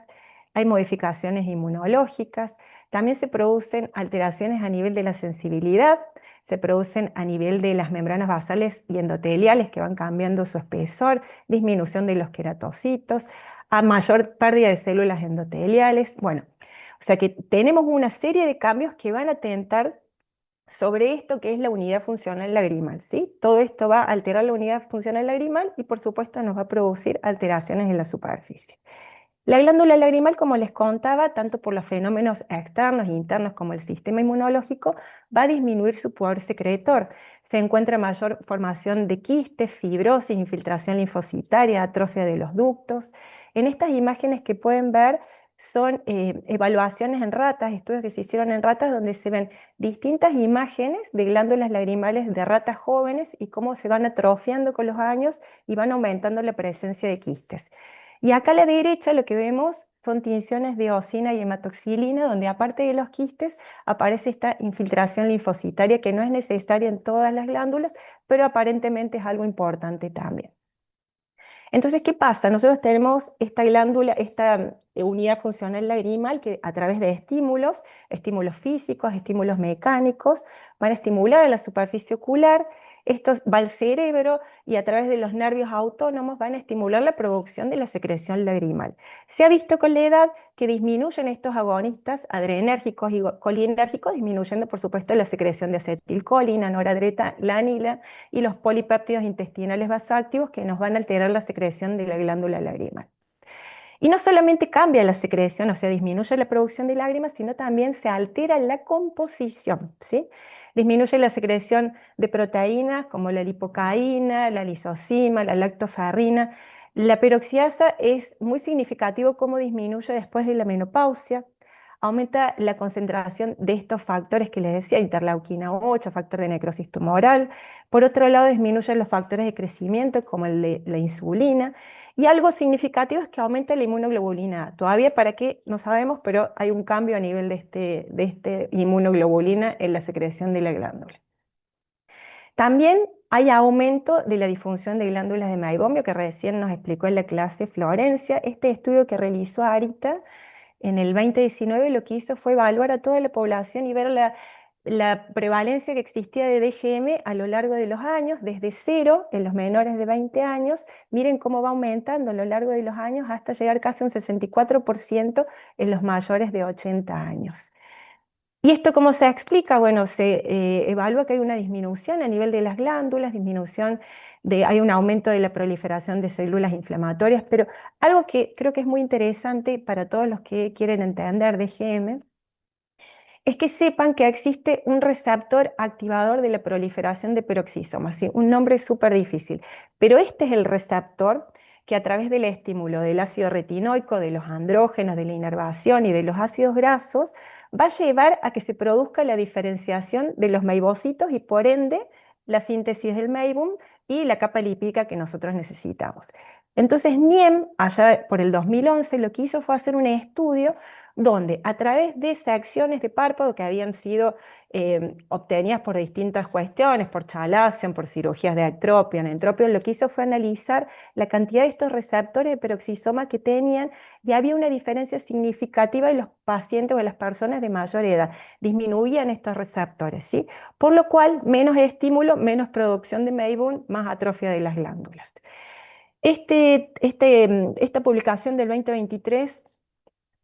Speaker 5: hay modificaciones inmunológicas, también se producen alteraciones a nivel de la sensibilidad, se producen a nivel de las membranas basales y endoteliales que van cambiando su espesor, disminución de los queratocitos, a mayor pérdida de células endoteliales. Bueno, o sea que tenemos una serie de cambios que van a atentar sobre esto que es la unidad funcional lagrimal, ¿sí? Todo esto va a alterar la unidad funcional lagrimal y por supuesto nos va a producir alteraciones en la superficie. La glándula lagrimal, como les contaba, tanto por los fenómenos externos e internos como el sistema inmunológico, va a disminuir su poder secretor. Se encuentra mayor formación de quistes, fibrosis, infiltración linfocitaria, atrofia de los ductos. En estas imágenes que pueden ver son evaluaciones en ratas, estudios que se hicieron en ratas donde se ven distintas imágenes de glándulas lagrimales de ratas jóvenes y cómo se van atrofiando con los años y van aumentando la presencia de quistes. Y acá a la derecha lo que vemos son tinciones de eosina y hematoxilina, donde aparte de los quistes aparece esta infiltración linfocitaria que no es necesaria en todas las glándulas, pero aparentemente es algo importante también. Entonces, ¿qué pasa? Nosotros tenemos esta glándula, esta unidad funcional lagrimal que a través de estímulos físicos, estímulos mecánicos, van a estimular a la superficie ocular, esto va al cerebro y a través de los nervios autónomos van a estimular la producción de la secreción lagrimal. Se ha visto con la edad que disminuyen estos agonistas adrenérgicos y colinérgicos, disminuyendo por supuesto la secreción de acetilcolina, noradrenalina y los polipéptidos intestinales vasoactivos que nos van a alterar la secreción de la glándula lagrimal. Y no solamente cambia la secreción, o sea, disminuye la producción de lágrimas, sino también se altera la composición, ¿sí? Disminuye la secreción de proteínas como la lipocaína, la lisozima, la lactoferrina. La peroxidasa es muy significativo cómo disminuye después de la menopausia. Aumenta la concentración de estos factores que les decía, interleuquina 8, factor de necrosis tumoral. Por otro lado, disminuye los factores de crecimiento como el de la insulina. Y algo significativo es que aumenta la inmunoglobulina A. Todavía para qué no sabemos, pero hay un cambio a nivel de este inmunoglobulina en la secreción de la glándula. También hay aumento de la disfunción de glándulas de meibomio, que recién nos explicó en la clase Florencia. Este estudio que realizó Arita en el 2019 lo que hizo fue evaluar a toda la población y ver la prevalencia que existía de DGM a lo largo de los años, desde cero en los menores de 20 años, miren cómo va aumentando a lo largo de los años hasta llegar casi a un 64% en los mayores de 80 años. ¿Y esto cómo se explica? Bueno, se evalúa que hay una disminución a nivel de las glándulas, hay un aumento de la proliferación de células inflamatorias, pero algo que creo que es muy interesante para todos los que quieren entender DGM es que sepan que existe un receptor activador de la proliferación de peroxisomas, ¿sí? Un nombre súper difícil, pero este es el receptor que a través del estímulo del ácido retinoico, de los andrógenos, de la inervación y de los ácidos grasos, va a llevar a que se produzca la diferenciación de los meibocitos y por ende la síntesis del meibum y la capa lipídica que nosotros necesitamos. Entonces NIEM, allá por el 2011, lo que hizo fue hacer un estudio donde a través de secciones de párpado que habían sido obtenidas por distintas cuestiones, por chalazion, por cirugías de Actropion, Entropion, lo que hizo fue analizar la cantidad de estos receptores de peroxisoma que tenían y había una diferencia significativa en los pacientes o en las personas de mayor edad. Disminuían estos receptores, ¿sí? Por lo cual, menos estímulo, menos producción de meibum, más atrofia de las glándulas. Esta publicación del 2023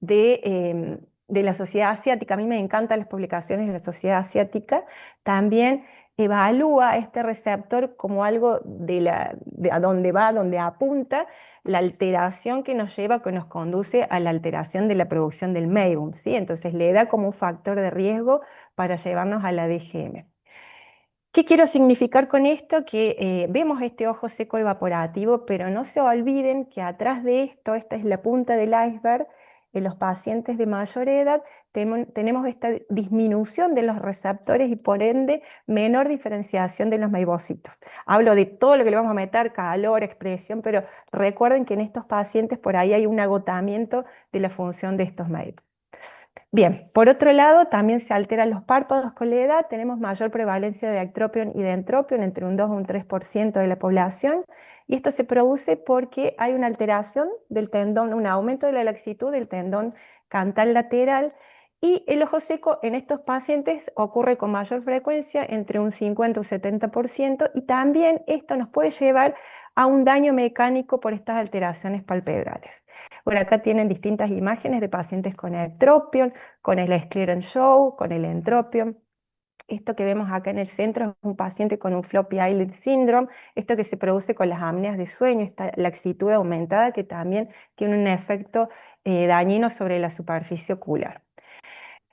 Speaker 5: de la sociedad asiática, a mí me encantan las publicaciones de la sociedad asiática, también evalúa este receptor como algo de a dónde va, donde apunta la alteración que nos lleva, que nos conduce a la alteración de la producción del meibum, ¿sí? Entonces le da como un factor de riesgo para llevarnos a la DGM. ¿Qué quiero significar con esto? Que vemos este ojo seco evaporativo, pero no se olviden que atrás de esto, esta es la punta del iceberg, en los pacientes de mayor edad tenemos esta disminución de los receptores y por ende menor diferenciación de los meibocitos. Hablo de todo lo que le vamos a meter, calor, expresión, pero recuerden que en estos pacientes por ahí hay un agotamiento de la función de estos meibos. Bien, por otro lado, también se alteran los párpados con la edad, tenemos mayor prevalencia de ectropion y de entropion, entre un 2 y un 3% de la población, y esto se produce porque hay una alteración del tendón, un aumento de la laxitud del tendón cantal lateral, y el ojo seco en estos pacientes ocurre con mayor frecuencia, entre un 50 y un 70%, y también esto nos puede llevar a un daño mecánico por estas alteraciones palpebrales. Bueno, acá tienen distintas imágenes de pacientes con ectropion, con el Scleran Show, con el entropion. Esto que vemos acá en el centro es un paciente con un floppy eyelid syndrome, esto que se produce con las apneas de sueño, esta laxitud aumentada que también tiene un efecto dañino sobre la superficie ocular.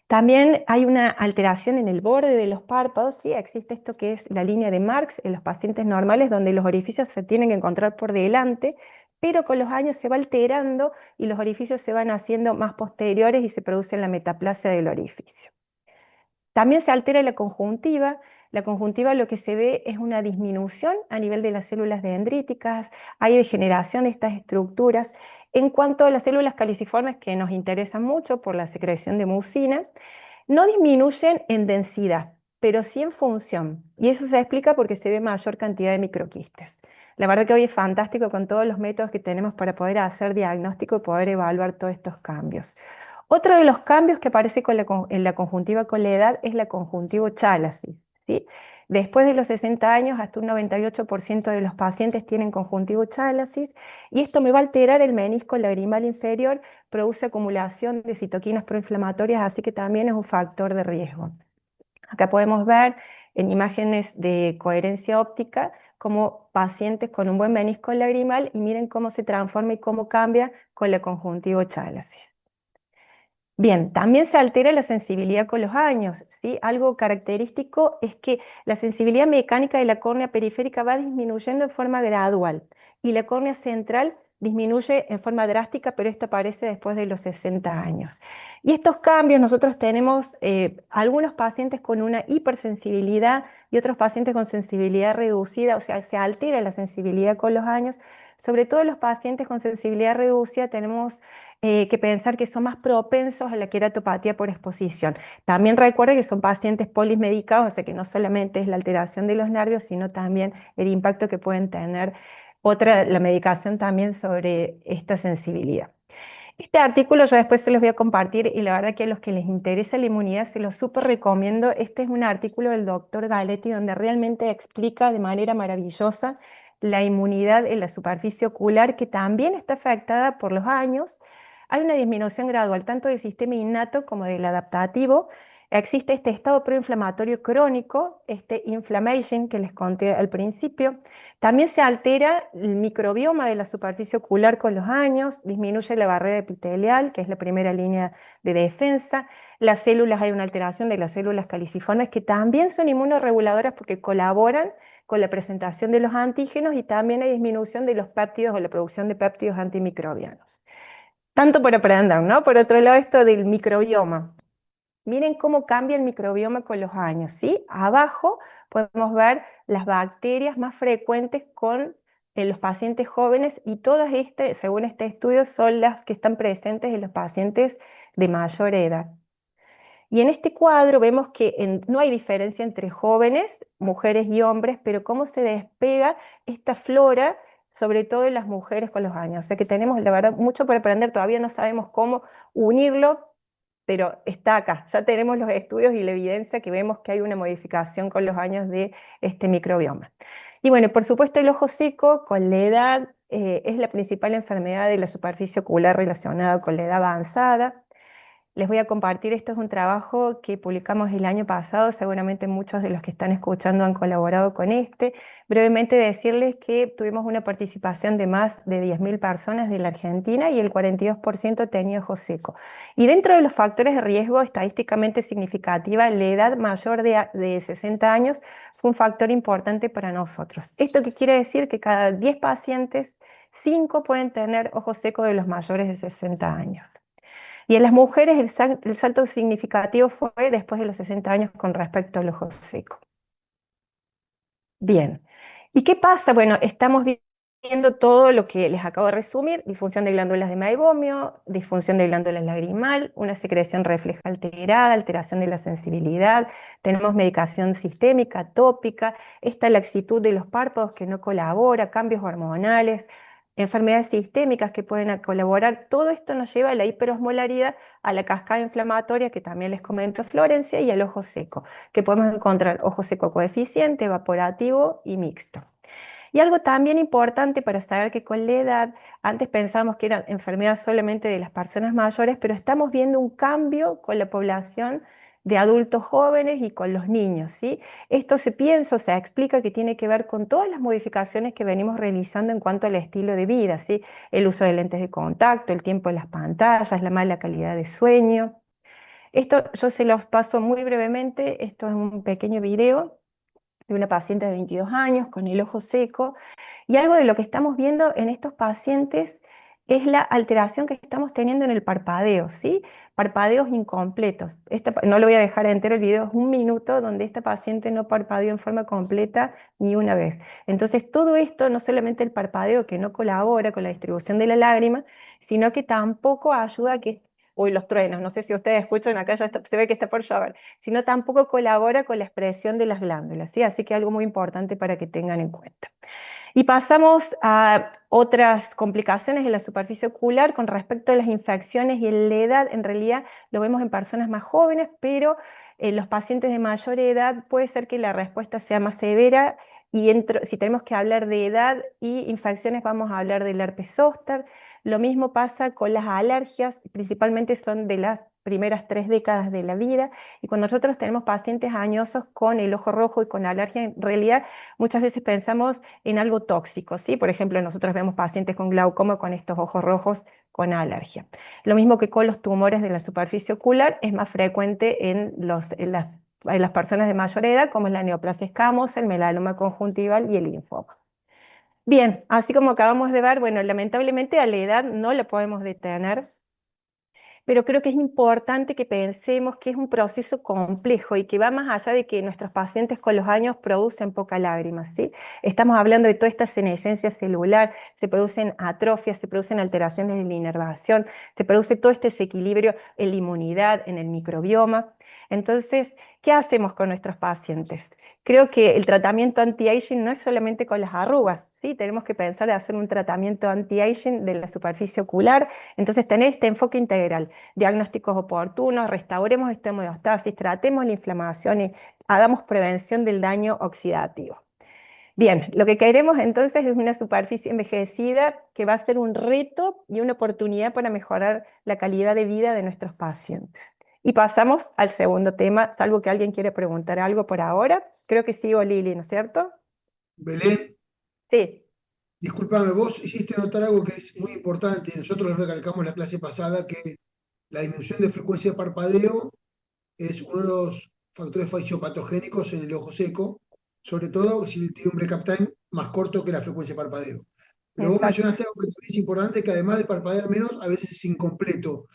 Speaker 5: También hay una alteración en el borde de los párpados, ¿sí? Existe esto que es la línea de Marx en los pacientes normales, donde los orificios se tienen que encontrar por delante, pero con los años se va alterando y los orificios se van haciendo más posteriores y se produce la metaplasia del orificio. También se altera la conjuntiva. La conjuntiva lo que se ve es una disminución a nivel de las células dendríticas, hay degeneración de estas estructuras. En cuanto a las células caliciformes, que nos interesan mucho por la secreción de mucina, no disminuyen en densidad, pero sí en función. Y eso se explica porque se ve mayor cantidad de microquistes. La verdad que hoy es fantástico con todos los métodos que tenemos para poder hacer diagnóstico y poder evaluar todos estos cambios. Otro de los cambios que aparece en la conjuntiva con la edad es la conjuntivo-chalasis, ¿sí? Después de los 60 años, hasta un 98% de los pacientes tienen conjuntivo-chalasis, y esto me va a alterar el menisco lagrimal inferior, produce acumulación de citoquinas proinflamatorias, así que también es un factor de riesgo. Acá podemos ver en imágenes de coherencia óptica como pacientes con un buen menisco lagrimal, y miren cómo se transforma y cómo cambia con la conjuntivo-chalasis. Bien, también se altera la sensibilidad con los años, ¿sí? Algo característico es que la sensibilidad mecánica de la córnea periférica va disminuyendo en forma gradual y la córnea central disminuye en forma drástica, pero esto aparece después de los 60 años. Y estos cambios, nosotros tenemos algunos pacientes con una hipersensibilidad y otros pacientes con sensibilidad reducida, o sea, se altera la sensibilidad con los años. Sobre todo los pacientes con sensibilidad reducida tenemos que pensar que son más propensos a la queratopatía por exposición. También recuerde que son pacientes polimedicados, o sea que no solamente es la alteración de los nervios, sino también el impacto que pueden tener la medicación también sobre esta sensibilidad. Este artículo yo después se los voy a compartir y la verdad que a los que les interesa la inmunidad se los súper recomiendo. Este es un artículo del doctor Galetti donde realmente explica de manera maravillosa la inmunidad en la superficie ocular que también está afectada por los años. Hay una disminución gradual tanto del sistema innato como del adaptativo. Existe este estado proinflamatorio crónico, este inflammation que les conté al principio. También se altera el microbioma de la superficie ocular con los años, disminuye la barrera epitelial, que es la primera línea de defensa. Las células, hay una alteración de las células caliciformes que también son inmunorreguladoras porque colaboran con la presentación de los antígenos y también hay disminución de los péptidos o la producción de péptidos antimicrobianos. Tanto por aprender, ¿no? Por otro lado, esto del microbioma. Miren cómo cambia el microbioma con los años, ¿sí? Abajo podemos ver las bacterias más frecuentes en los pacientes jóvenes y todas estas, según este estudio, son las que están presentes en los pacientes de mayor edad. Y en este cuadro vemos que no hay diferencia entre jóvenes, mujeres y hombres, pero cómo se despega esta flora, sobre todo en las mujeres con los años. O sea que tenemos, la verdad, mucho por aprender, todavía no sabemos cómo unirlo, pero está acá. Ya tenemos los estudios y la evidencia que vemos que hay una modificación con los años de este microbioma. Y bueno, por supuesto el ojo seco con la edad es la principal enfermedad de la superficie ocular relacionada con la edad avanzada. Les voy a compartir, esto es un trabajo que publicamos el año pasado, seguramente muchos de los que están escuchando han colaborado con este. Brevemente decirles que tuvimos una participación de más de 10.000 personas de la Argentina y el 42% tenía ojo seco. Y dentro de los factores de riesgo estadísticamente significativa, la edad mayor de 60 años fue un factor importante para nosotros. ¿Esto qué quiere decir? Que cada 10 pacientes, 5 pueden tener ojo seco de los mayores de 60 años. Y en las mujeres el salto significativo fue después de los 60 años con respecto al ojo seco. Bien. ¿Y qué pasa? Bueno, estamos viendo todo lo que les acabo de resumir: disfunción de glándulas de Meibomian, disfunción de glándula lagrimal, una secreción refleja alterada, alteración de la sensibilidad, tenemos medicación sistémica, tópica, esta laxitud de los párpados que no colabora, cambios hormonales, enfermedades sistémicas que pueden colaborar. Todo esto nos lleva a la hiperosmolaridad, a la cascada inflamatoria que también les comento Florencia, y al ojo seco, que podemos encontrar ojo seco coeficiente, evaporativo y mixto. Y algo también importante para saber que con la edad, antes pensábamos que era enfermedad solamente de las personas mayores, pero estamos viendo un cambio con la población de adultos jóvenes y con los niños, ¿sí? Esto se piensa, o sea, explica que tiene que ver con todas las modificaciones que venimos realizando en cuanto al estilo de vida, ¿sí? El uso de lentes de contacto, el tiempo de las pantallas, la mala calidad de sueño. Esto yo se los paso muy brevemente, esto es un pequeño video de una paciente de 22 años con el ojo seco, y algo de lo que estamos viendo en estos pacientes es la alteración que estamos teniendo en el parpadeo, ¿sí? Parpadeos incompletos. No lo voy a dejar entero el video, es 1 minuto donde esta paciente no parpadeó en forma completa ni una vez. Entonces todo esto, no solamente el parpadeo que no colabora con la distribución de la lágrima, sino que tampoco ayuda a que, uy, los truenos, no sé si ustedes escuchan, acá ya se ve que está por llover, sino tampoco colabora con la expresión de las glándulas, ¿sí? Así que algo muy importante para que tengan en cuenta. Y pasamos a otras complicaciones en la superficie ocular con respecto a las infecciones y en la edad. En realidad lo vemos en personas más jóvenes, pero en los pacientes de mayor edad puede ser que la respuesta sea más severa, y si tenemos que hablar de edad y infecciones vamos a hablar del herpes zóster. Lo mismo pasa con las alergias, principalmente son de las primeras 3 décadas de la vida, y cuando nosotros tenemos pacientes añosos con el ojo rojo y con alergia, en realidad muchas veces pensamos en algo tóxico, ¿sí? Por ejemplo, nosotros vemos pacientes con glaucoma con estos ojos rojos con alergia. Lo mismo que con los tumores de la superficie ocular, es más frecuente en las personas de mayor edad, como es la neoplasia escamosa, el melanoma conjuntival y el linfoma. Bien, así como acabamos de ver, bueno, lamentablemente a la edad no la podemos detener. pero creo que es importante que pensemos que es un proceso complejo y que va más allá de que nuestros pacientes con los años producen poca lágrima, ¿sí? Estamos hablando de toda esta senescencia celular, se producen atrofias, se producen alteraciones en la inervación, se produce todo este desequilibrio en la inmunidad, en el microbioma. Entonces, ¿qué hacemos con nuestros pacientes? Creo que el tratamiento anti-aging no es solamente con las arrugas, ¿sí? Tenemos que pensar en hacer un tratamiento anti-aging de la superficie ocular, entonces tener este enfoque integral, diagnósticos oportunos, restauremos esta homeostasis, tratemos la inflamación y hagamos prevención del daño oxidativo. Bien, lo que queremos entonces es una superficie envejecida que va a ser un reto y una oportunidad para mejorar la calidad de vida de nuestros pacientes. Y pasamos al segundo tema, salvo que alguien quiere preguntar algo por ahora. Creo que sí, o Lili, ¿no es cierto?
Speaker 2: Belén,
Speaker 5: Sí,
Speaker 2: discúlpame, vos hiciste notar algo que es muy importante, y nosotros lo recalcamos la clase pasada, que la disminución de frecuencia de parpadeo es uno de los factores fisiopatogénicos en el ojo seco, sobre todo si tiene un break-up time más corto que la frecuencia de parpadeo. Pero vos
Speaker 5: exacto.
Speaker 2: mencionaste algo que también es importante, que además de parpadear menos, a veces es incompleto.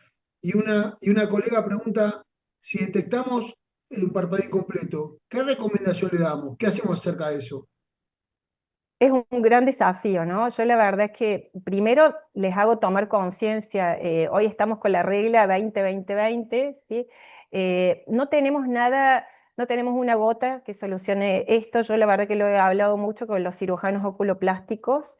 Speaker 2: Y una colega pregunta, si detectamos un parpadeo incompleto, ¿qué recomendación le damos? ¿Qué hacemos acerca de eso?
Speaker 5: Es un gran desafío, ¿no? Yo la verdad es que primero les hago tomar conciencia, hoy estamos con la regla 20-20-20, ¿sí? No tenemos nada, no tenemos una gota que solucione esto, yo la verdad que lo he hablado mucho con los cirujanos oculoplásticos,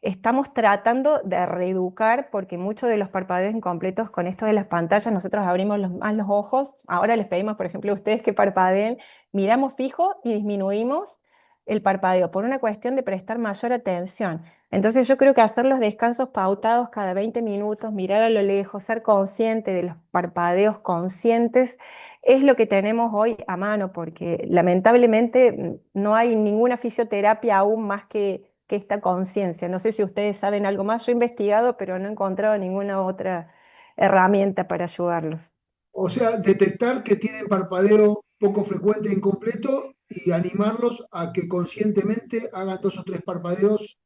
Speaker 5: estamos tratando de reeducar porque muchos de los parpadeos incompletos con esto de las pantallas, nosotros abrimos más los ojos, ahora les pedimos, por ejemplo, a ustedes que parpadeen, miramos fijo y disminuimos el parpadeo por una cuestión de prestar mayor atención. Entonces yo creo que hacer los descansos pautados cada 20 minutos, mirar a lo lejos, ser consciente de los parpadeos conscientes, es lo que tenemos hoy a mano, porque lamentablemente no hay ninguna fisioterapia aún más que esta conciencia. No sé si ustedes saben algo más, yo he investigado, pero no he encontrado ninguna otra herramienta para ayudarlos.
Speaker 2: O sea, detectar que tienen parpadeo poco frecuente e incompleto y animarlos a que conscientemente hagan 2 o 3 parpadeos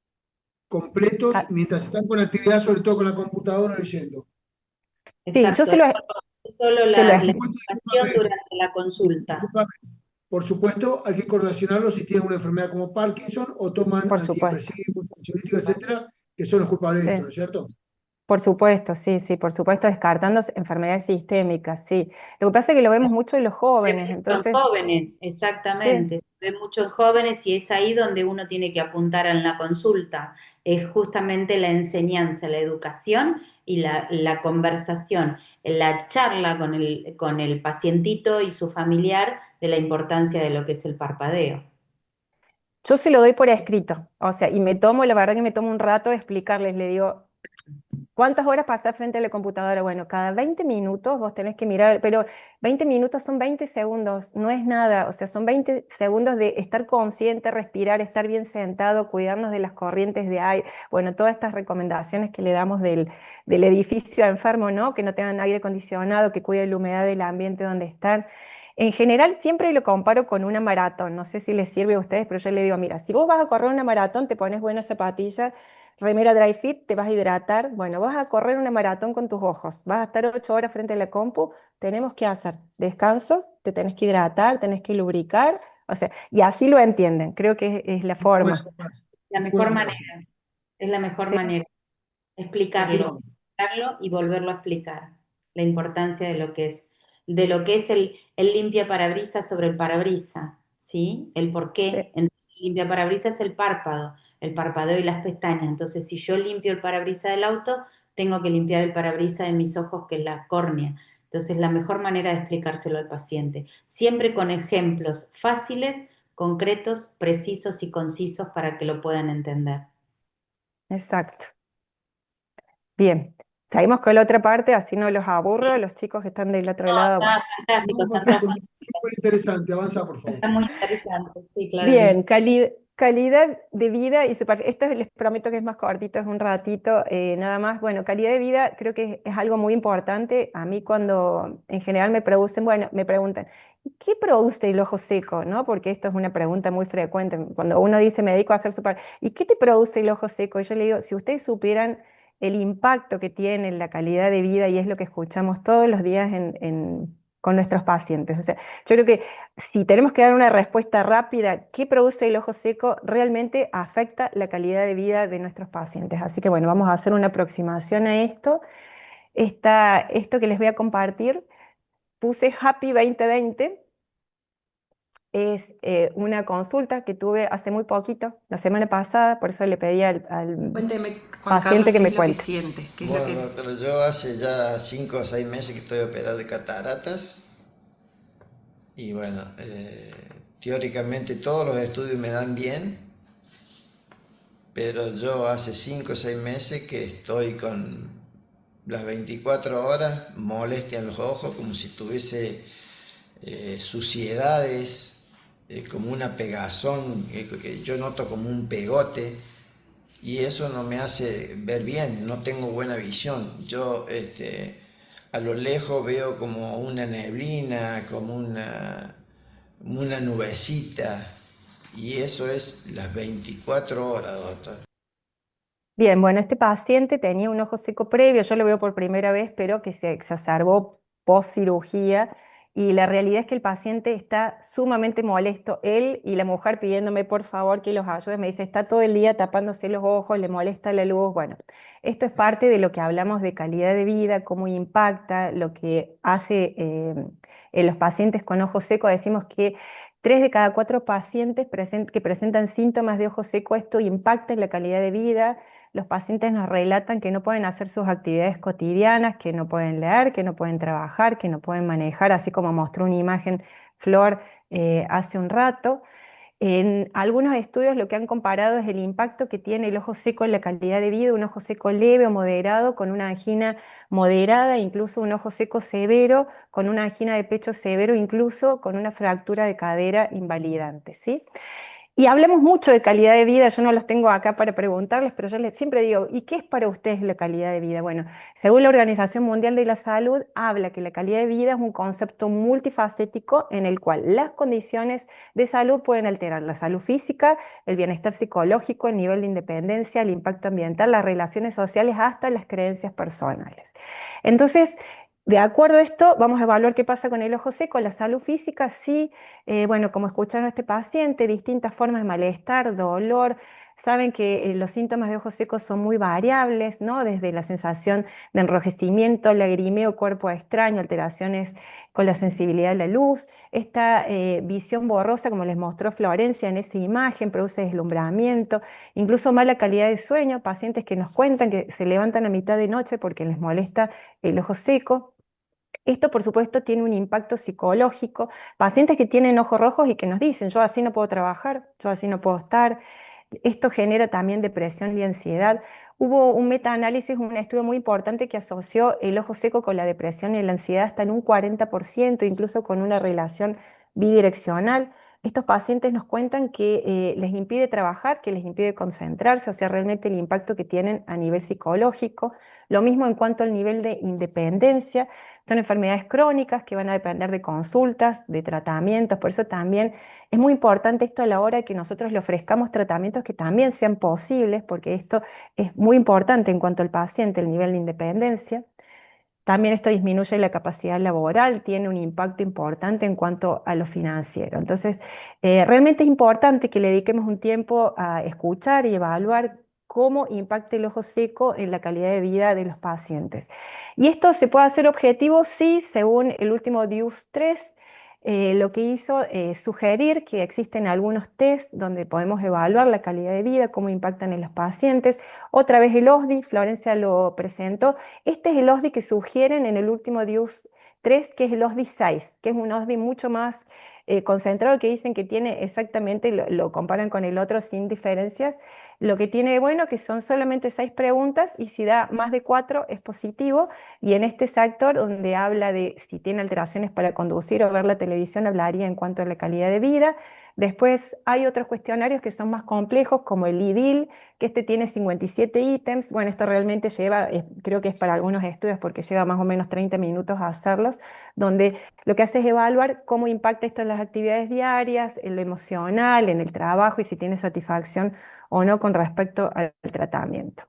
Speaker 2: completos
Speaker 5: Ah,
Speaker 2: mientras están con actividad, sobre todo con la computadora leyendo.
Speaker 5: sí, yo
Speaker 1: Exacto, es solo
Speaker 5: se lo
Speaker 2: Por
Speaker 1: la
Speaker 2: supuesto,
Speaker 1: indicación durante la consulta.
Speaker 2: discúlpame, por supuesto, hay que correlacionarlo si tienen una enfermedad como Parkinson o toman
Speaker 5: por supuesto.
Speaker 2: antidepresivos, ansiolíticos, etcétera, que son los culpables de esto, ¿no
Speaker 5: Sí.
Speaker 2: es cierto?
Speaker 5: Por supuesto, sí, sí, por supuesto, descartando enfermedades sistémicas, sí. Lo que pasa es que lo vemos mucho en los jóvenes,
Speaker 1: Son
Speaker 5: entonces,
Speaker 1: jóvenes,
Speaker 5: sí,
Speaker 1: exactamente. Se ve mucho en jóvenes y es ahí donde uno tiene que apuntar en la consulta. Es justamente la enseñanza, la educación y la conversación, la charla con el pacientito y su familiar de la importancia de lo que es el parpadeo.
Speaker 5: yo se lo doy por escrito, o sea, y me tomo, la verdad que me tomo un rato de explicarles, le digo, ¿cuántas horas pasás frente a la computadora? Bueno, cada 20 minutos vos tenés que mirar, pero 20 minutos son 20 segundos, no es nada, o sea, son 20 segundos de estar consciente, respirar, estar bien sentado, cuidarnos de las corrientes de aire, bueno, todas estas recomendaciones que le damos del edificio enfermo, ¿no? Que no tengan aire acondicionado, que cuide la humedad del ambiente donde están. En general siempre lo comparo con una maratón, no sé si les sirve a ustedes, pero yo le digo, mira, si vos vas a correr una maratón, te pones buenas zapatillas, remera dry fit, te vas a hidratar. Bueno, vas a correr una maratón con tus ojos, vas a estar 8 horas frente a la compu, tenemos que hacer descansos, te tenés que hidratar, tenés que lubricar, o sea, y así lo entienden, creo que es la
Speaker 2: Muy buena
Speaker 5: forma.
Speaker 2: frase,
Speaker 1: La
Speaker 2: muy
Speaker 1: mejor
Speaker 2: buena frase.
Speaker 1: manera, es la mejor
Speaker 5: Sí,
Speaker 1: manera, explicarlo,
Speaker 2: Continuamos.
Speaker 1: explicarlo y volverlo a explicar. La importancia de lo que es el limpia parabrisas sobre el parabrisas, ¿sí? El por qué.
Speaker 5: sí.
Speaker 1: Entonces, el limpia parabrisas es el parpadeo y las pestañas. Entonces, si yo limpio el parabrisas del auto, tengo que limpiar el parabrisas de mis ojos, que es la córnea. Entonces, la mejor manera de explicárselo al paciente, siempre con ejemplos fáciles, concretos, precisos y concisos para que lo puedan entender.
Speaker 5: Exacto. Bien, seguimos con la otra parte, así no los aburro, los chicos que están del otro
Speaker 1: No,
Speaker 5: lado, bueno.
Speaker 1: está fantástico,
Speaker 2: No,
Speaker 1: están todos
Speaker 2: perfecto, súper interesante, avanza por favor.
Speaker 1: está muy interesante, sí, claro que sí.
Speaker 5: Bien, calidad de vida y esto les prometo que es más cortito, es un ratito, nada más. Bueno, calidad de vida creo que es algo muy importante. A mí cuando en general me producen, bueno, me preguntan, ¿qué produce el ojo seco? ¿No? Porque esto es una pregunta muy frecuente. Cuando uno dice, me dedico a hacer super, ¿y qué te produce el ojo seco? Y yo le digo, si ustedes supieran el impacto que tiene en la calidad de vida y es lo que escuchamos todos los días con nuestros pacientes. O sea, yo creo que si tenemos que dar una respuesta rápida, ¿qué produce el ojo seco? Realmente afecta la calidad de vida de nuestros pacientes. Así que bueno, vamos a hacer una aproximación a esto. Esto que les voy a compartir, puse Happy 2020. Es una consulta que tuve hace muy poquito, la semana pasada, por eso le pedí al
Speaker 6: Cuénteme, Juan
Speaker 5: paciente
Speaker 6: Carlos,
Speaker 5: que
Speaker 6: qué
Speaker 5: me
Speaker 6: es lo que
Speaker 5: cuente.
Speaker 6: siente, qué es lo
Speaker 7: Bueno,
Speaker 6: que...
Speaker 7: doctora, yo hace ya 5 o 6 meses que estoy operado de cataratas y bueno, teóricamente todos los estudios me dan bien, pero yo hace 5 o 6 meses que estoy con las 24 horas molestia en los ojos, como si tuviese suciedades, como una pegazón, que yo noto como un pegote. Y eso no me hace ver bien, no tengo buena visión. Yo a lo lejos veo como una neblina, como una nubecita, y eso es las 24 horas, doctor.
Speaker 5: Bien, bueno, este paciente tenía un ojo seco previo, yo lo veo por primera vez, pero que se exacerbó post cirugía y la realidad es que el paciente está sumamente molesto, él y la mujer pidiéndome por favor que los ayude, me dice, está todo el día tapándose los ojos, le molesta la luz, bueno, esto es parte de lo que hablamos de calidad de vida, cómo impacta, lo que hace en los pacientes con ojo seco, decimos que 3 de cada 4 pacientes que presentan síntomas de ojo seco, esto impacta en la calidad de vida. Los pacientes nos relatan que no pueden hacer sus actividades cotidianas, que no pueden leer, que no pueden trabajar, que no pueden manejar, así como mostró una imagen Flor hace un rato. En algunos estudios lo que han comparado es el impacto que tiene el ojo seco en la calidad de vida, un ojo seco leve o moderado con una angina moderada, incluso un ojo seco severo con una angina de pecho severo, incluso con una fractura de cadera invalidante, ¿sí? Y hablamos mucho de calidad de vida, yo no los tengo acá para preguntarles, pero yo les siempre digo, ¿y qué es para ustedes la calidad de vida? Bueno, según la Organización Mundial de la Salud, habla que la calidad de vida es un concepto multifacético en el cual las condiciones de salud pueden alterar la salud física, el bienestar psicológico, el nivel de independencia, el impacto ambiental, las relaciones sociales, hasta las creencias personales. Entonces, de acuerdo a esto, vamos a evaluar qué pasa con el ojo seco. La salud física, sí, bueno, como escucharon a este paciente, distintas formas de malestar, dolor. Saben que los síntomas de ojo seco son muy variables, ¿no? Desde la sensación de enrojecimiento, lagrimeo, cuerpo extraño, alteraciones con la sensibilidad de la luz. Esta visión borrosa, como les mostró Florencia en esa imagen, produce deslumbramiento, incluso mala calidad de sueño, pacientes que nos cuentan que se levantan a mitad de noche porque les molesta el ojo seco. Esto, por supuesto, tiene un impacto psicológico. Pacientes que tienen ojos rojos y que nos dicen, yo así no puedo trabajar, yo así no puedo estar. Esto genera también depresión y ansiedad. Hubo un metaanálisis, un estudio muy importante que asoció el ojo seco con la depresión y la ansiedad hasta en un 40%, incluso con una relación bidireccional. Estos pacientes nos cuentan que les impide trabajar, que les impide concentrarse, o sea, realmente el impacto que tienen a nivel psicológico. Lo mismo en cuanto al nivel de independencia. Son enfermedades crónicas que van a depender de consultas, de tratamientos, por eso también es muy importante esto a la hora de que nosotros le ofrezcamos tratamientos que también sean posibles, porque esto es muy importante en cuanto al paciente, el nivel de independencia. También esto disminuye la capacidad laboral, tiene un impacto importante en cuanto a lo financiero. Entonces, realmente es importante que le dediquemos un tiempo a escuchar y evaluar cómo impacta el ojo seco en la calidad de vida de los pacientes. Y esto se puede hacer objetivo, sí, según el último DIUS 3, lo que hizo es sugerir que existen algunos test donde podemos evaluar la calidad de vida, cómo impactan en los pacientes. Otra vez el OSDI, Florencia lo presentó. Este es el OSDI que sugieren en el último DIUS 3, que es el OSDI 6, que es un OSDI mucho más concentrado, que dicen que tiene exactamente, lo comparan con el otro sin diferencias. Lo que tiene de bueno que son solamente 6 preguntas y si da más de 4 es positivo. Y en este sector donde habla de si tiene alteraciones para conducir o ver la televisión, hablaría en cuanto a la calidad de vida. Después hay otros cuestionarios que son más complejos, como el IDIL, que este tiene 57 ítems. Bueno, esto realmente lleva, creo que es para algunos estudios porque lleva más o menos 30 minutos a hacerlos, donde lo que hace es evaluar cómo impacta esto en las actividades diarias, en lo emocional, en el trabajo y si tiene satisfacción o no con respecto al tratamiento.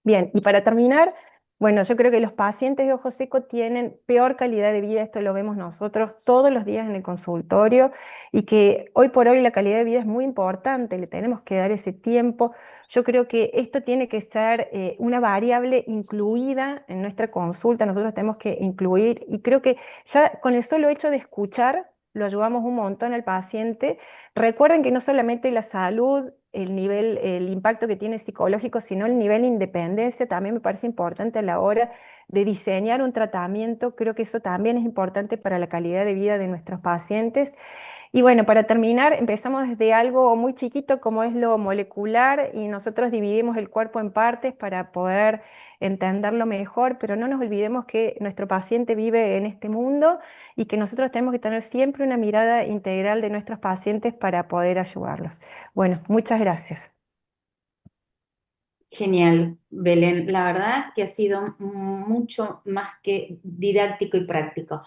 Speaker 5: Bien, y para terminar, bueno, yo creo que los pacientes de ojo seco tienen peor calidad de vida, esto lo vemos nosotros todos los días en el consultorio, y que hoy por hoy la calidad de vida es muy importante, le tenemos que dar ese tiempo. Yo creo que esto tiene que ser una variable incluida en nuestra consulta, nosotros tenemos que incluir, y creo que ya con el solo hecho de escuchar, lo ayudamos un montón al paciente. Recuerden que no solamente la salud, el nivel, el impacto que tiene psicológico, sino el nivel de independencia también me parece importante a la hora de diseñar un tratamiento. Creo que eso también es importante para la calidad de vida de nuestros pacientes. Y bueno, para terminar, empezamos desde algo muy chiquito como es lo molecular y nosotros dividimos el cuerpo en partes para poder entenderlo mejor, pero no nos olvidemos que nuestro paciente vive en este mundo y que nosotros tenemos que tener siempre una mirada integral de nuestros pacientes para poder ayudarlos. Bueno, muchas gracias.
Speaker 1: Genial, Belén. La verdad que ha sido mucho más que didáctico y práctico.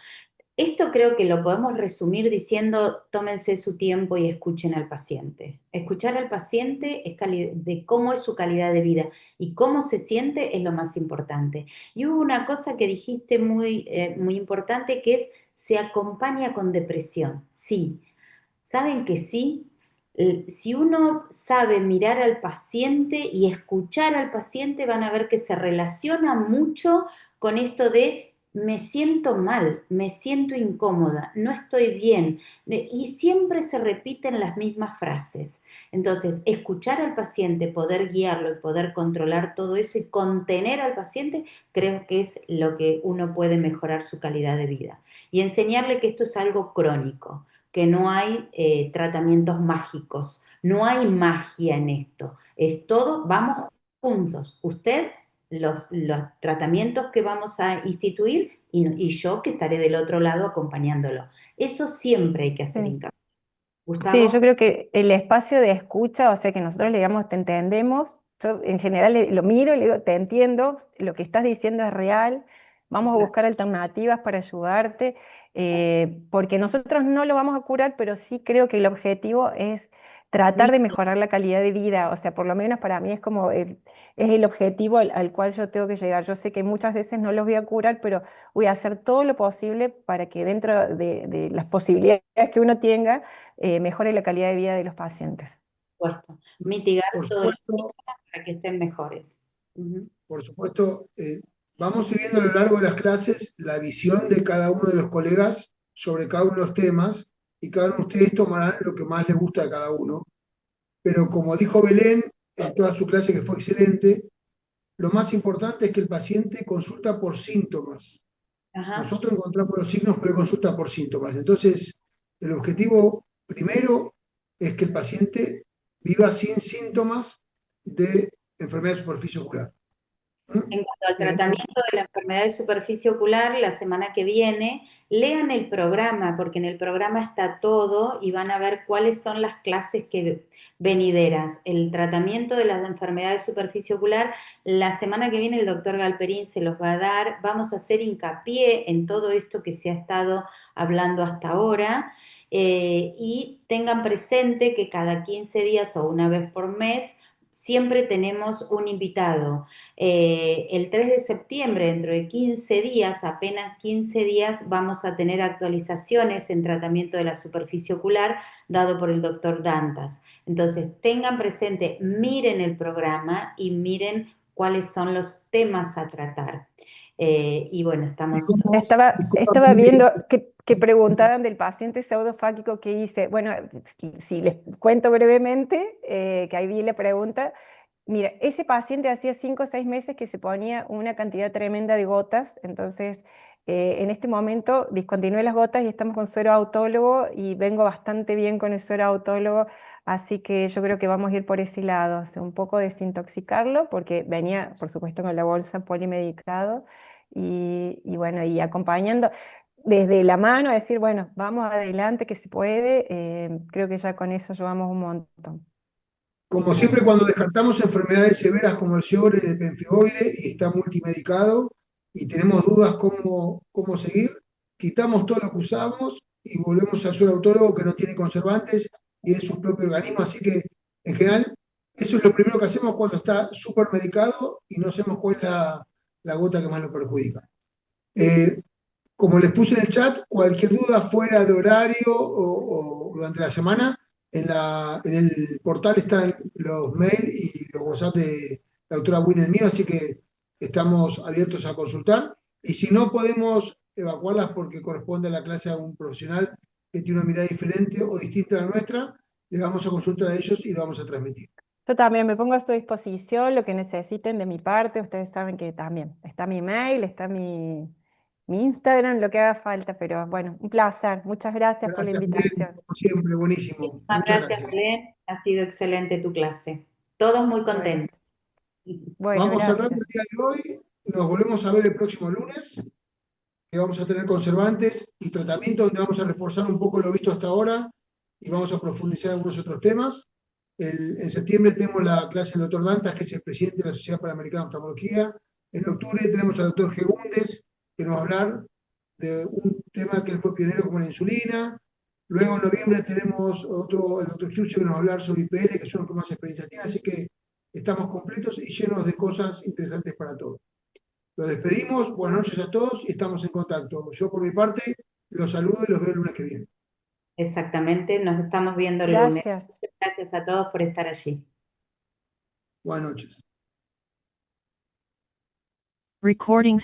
Speaker 1: Esto creo que lo podemos resumir diciendo, tómense su tiempo y escuchen al paciente. Escuchar al paciente es de cómo es su calidad de vida y cómo se siente es lo más importante. Y hubo una cosa que dijiste muy importante, que es, se acompaña con depresión. Sí, ¿saben que sí? Si uno sabe mirar al paciente y escuchar al paciente, van a ver que se relaciona mucho con esto de me siento mal, me siento incómoda, no estoy bien. Y siempre se repiten las mismas frases. Entonces, escuchar al paciente, poder guiarlo y poder controlar todo eso y contener al paciente, creo que es lo que uno puede mejorar su calidad de vida. Y enseñarle que esto es algo crónico, que no hay tratamientos mágicos, no hay magia en esto, es todo, vamos juntos, usted, los tratamientos que vamos a instituir y yo que estaré del otro lado acompañándolo. Eso siempre hay que hacer
Speaker 5: Sí.
Speaker 1: hincapié.
Speaker 5: Sí, yo
Speaker 1: Gustavo,
Speaker 5: creo que el espacio de escucha, o sea, que nosotros le digamos, te entendemos, yo en general lo miro y le digo, te entiendo, lo que estás diciendo es real, vamos a
Speaker 1: exacto,
Speaker 5: buscar alternativas para ayudarte, porque nosotros no lo vamos a curar, pero sí creo que el objetivo es tratar de mejorar la calidad de vida, o sea, por lo menos para mí es como es el objetivo al cual yo tengo que llegar. Yo sé que muchas veces no los voy a curar, pero voy a hacer todo lo posible para que dentro de las posibilidades que uno tenga, mejore la calidad de vida de los pacientes.
Speaker 1: puesto, mitigar
Speaker 2: Por
Speaker 1: todos los
Speaker 2: supuesto,
Speaker 1: síntomas para que estén mejores. Ujú.
Speaker 2: por supuesto, vamos a ir viendo a lo largo de las clases la visión de cada uno de los colegas sobre cada uno de los temas y cada uno de ustedes tomarán lo que más les gusta de cada uno. Pero como dijo Belén en toda su clase, que fue excelente, lo más importante es que el paciente consulta por síntomas.
Speaker 1: Ajá.
Speaker 2: Nosotros encontramos los signos, pero consulta por síntomas. Entonces, el objetivo primero es que el paciente viva sin síntomas de enfermedad de superficie ocular. ¿Mm?
Speaker 1: En cuanto al tratamiento de la enfermedad de superficie ocular, la semana que viene, lean el programa, porque en el programa está todo y van a ver cuáles son las clases venideras. El tratamiento de la enfermedad de superficie ocular, la semana que viene el doctor Galperín se los va a dar. Vamos a hacer hincapié en todo esto que se ha estado hablando hasta ahora. Y tengan presente que cada 15 días o una vez por mes siempre tenemos un invitado. El 3 de septiembre, dentro de 15 días, apenas 15 días, vamos a tener actualizaciones en tratamiento de la superficie ocular dado por el doctor Dantas. Entonces, tengan presente, miren el programa y miren cuáles son los temas a tratar. Y bueno,
Speaker 2: Y
Speaker 1: estamos...
Speaker 2: como, y como
Speaker 5: Estaba viendo que preguntaban del paciente pseudofáquico que hice. Bueno, si les cuento brevemente, que ahí vi la pregunta. Mira, ese paciente hacía 5 o 6 meses que se ponía una cantidad tremenda de gotas, entonces en este momento discontinué las gotas y estamos con suero autólogo y vengo bastante bien con el suero autólogo, así que yo creo que vamos a ir por ese lado, o sea, un poco desintoxicarlo, porque venía, por supuesto, con la bolsa polimedicado y bueno, y acompañando desde la mano, a decir, bueno, vamos adelante que se puede, creo que ya con eso llevamos un montón.
Speaker 2: como siempre, cuando descartamos enfermedades severas como el Sjögren, el pemfigoide, y está multimedicado, y tenemos dudas cómo seguir, quitamos todo lo que usamos y volvemos al suelo autólogo que no tiene conservantes y es su propio organismo. Así que, en general, Eso es lo primero que hacemos cuando está súper medicado y no sabemos cuál es la gota que más lo perjudica. Como les puse en el chat, cualquier duda fuera de horario o durante la semana, en el portal están los mails y los WhatsApp de la doctora Win, el mío, así que estamos abiertos a consultar. Y si no podemos evacuarlas porque corresponde a la clase a un profesional que tiene una mirada diferente o distinta a la nuestra, le vamos a consultar a ellos y lo vamos a transmitir.
Speaker 5: Yo también me pongo a su disposición, lo que necesiten de mi parte. Ustedes saben que también está mi mail, está mi Instagram, lo que haga falta, pero bueno, un placer. Muchas gracias por la
Speaker 2: Gracias, Belén,
Speaker 5: invitación.
Speaker 2: como siempre, buenísimo.
Speaker 1: Muchísimas
Speaker 2: Muchas
Speaker 1: gracias,
Speaker 2: gracias.
Speaker 1: Belén. Ha sido excelente tu clase. Todos muy
Speaker 5: Bueno,
Speaker 1: contentos.
Speaker 5: bueno,
Speaker 2: Vamos cerrando
Speaker 5: gracias.
Speaker 2: el día de hoy, nos volvemos a ver el próximo lunes, que vamos a tener conservantes y tratamientos donde vamos a reforzar un poco lo visto hasta ahora y vamos a profundizar en algunos otros temas. En septiembre tenemos la clase del doctor Dantas, que es el presidente de la Sociedad Panamericana de Oftalmología. En octubre tenemos al doctor Gegundes, que nos va a hablar de un tema que él fue pionero como la insulina. Luego en noviembre tenemos otro, el doctor Chiucho, que nos va a hablar sobre IPL, que son los que más experiencia tienen, así que estamos completos y llenos de cosas interesantes para todos. Los despedimos, buenas noches a todos y estamos en contacto. Yo por mi parte los saludo y los veo el lunes que viene.
Speaker 1: Exactamente, nos estamos viendo el lunes.
Speaker 5: Gracias.
Speaker 1: Muchas gracias a todos por estar allí.
Speaker 2: Buenas noches.
Speaker 6: Recording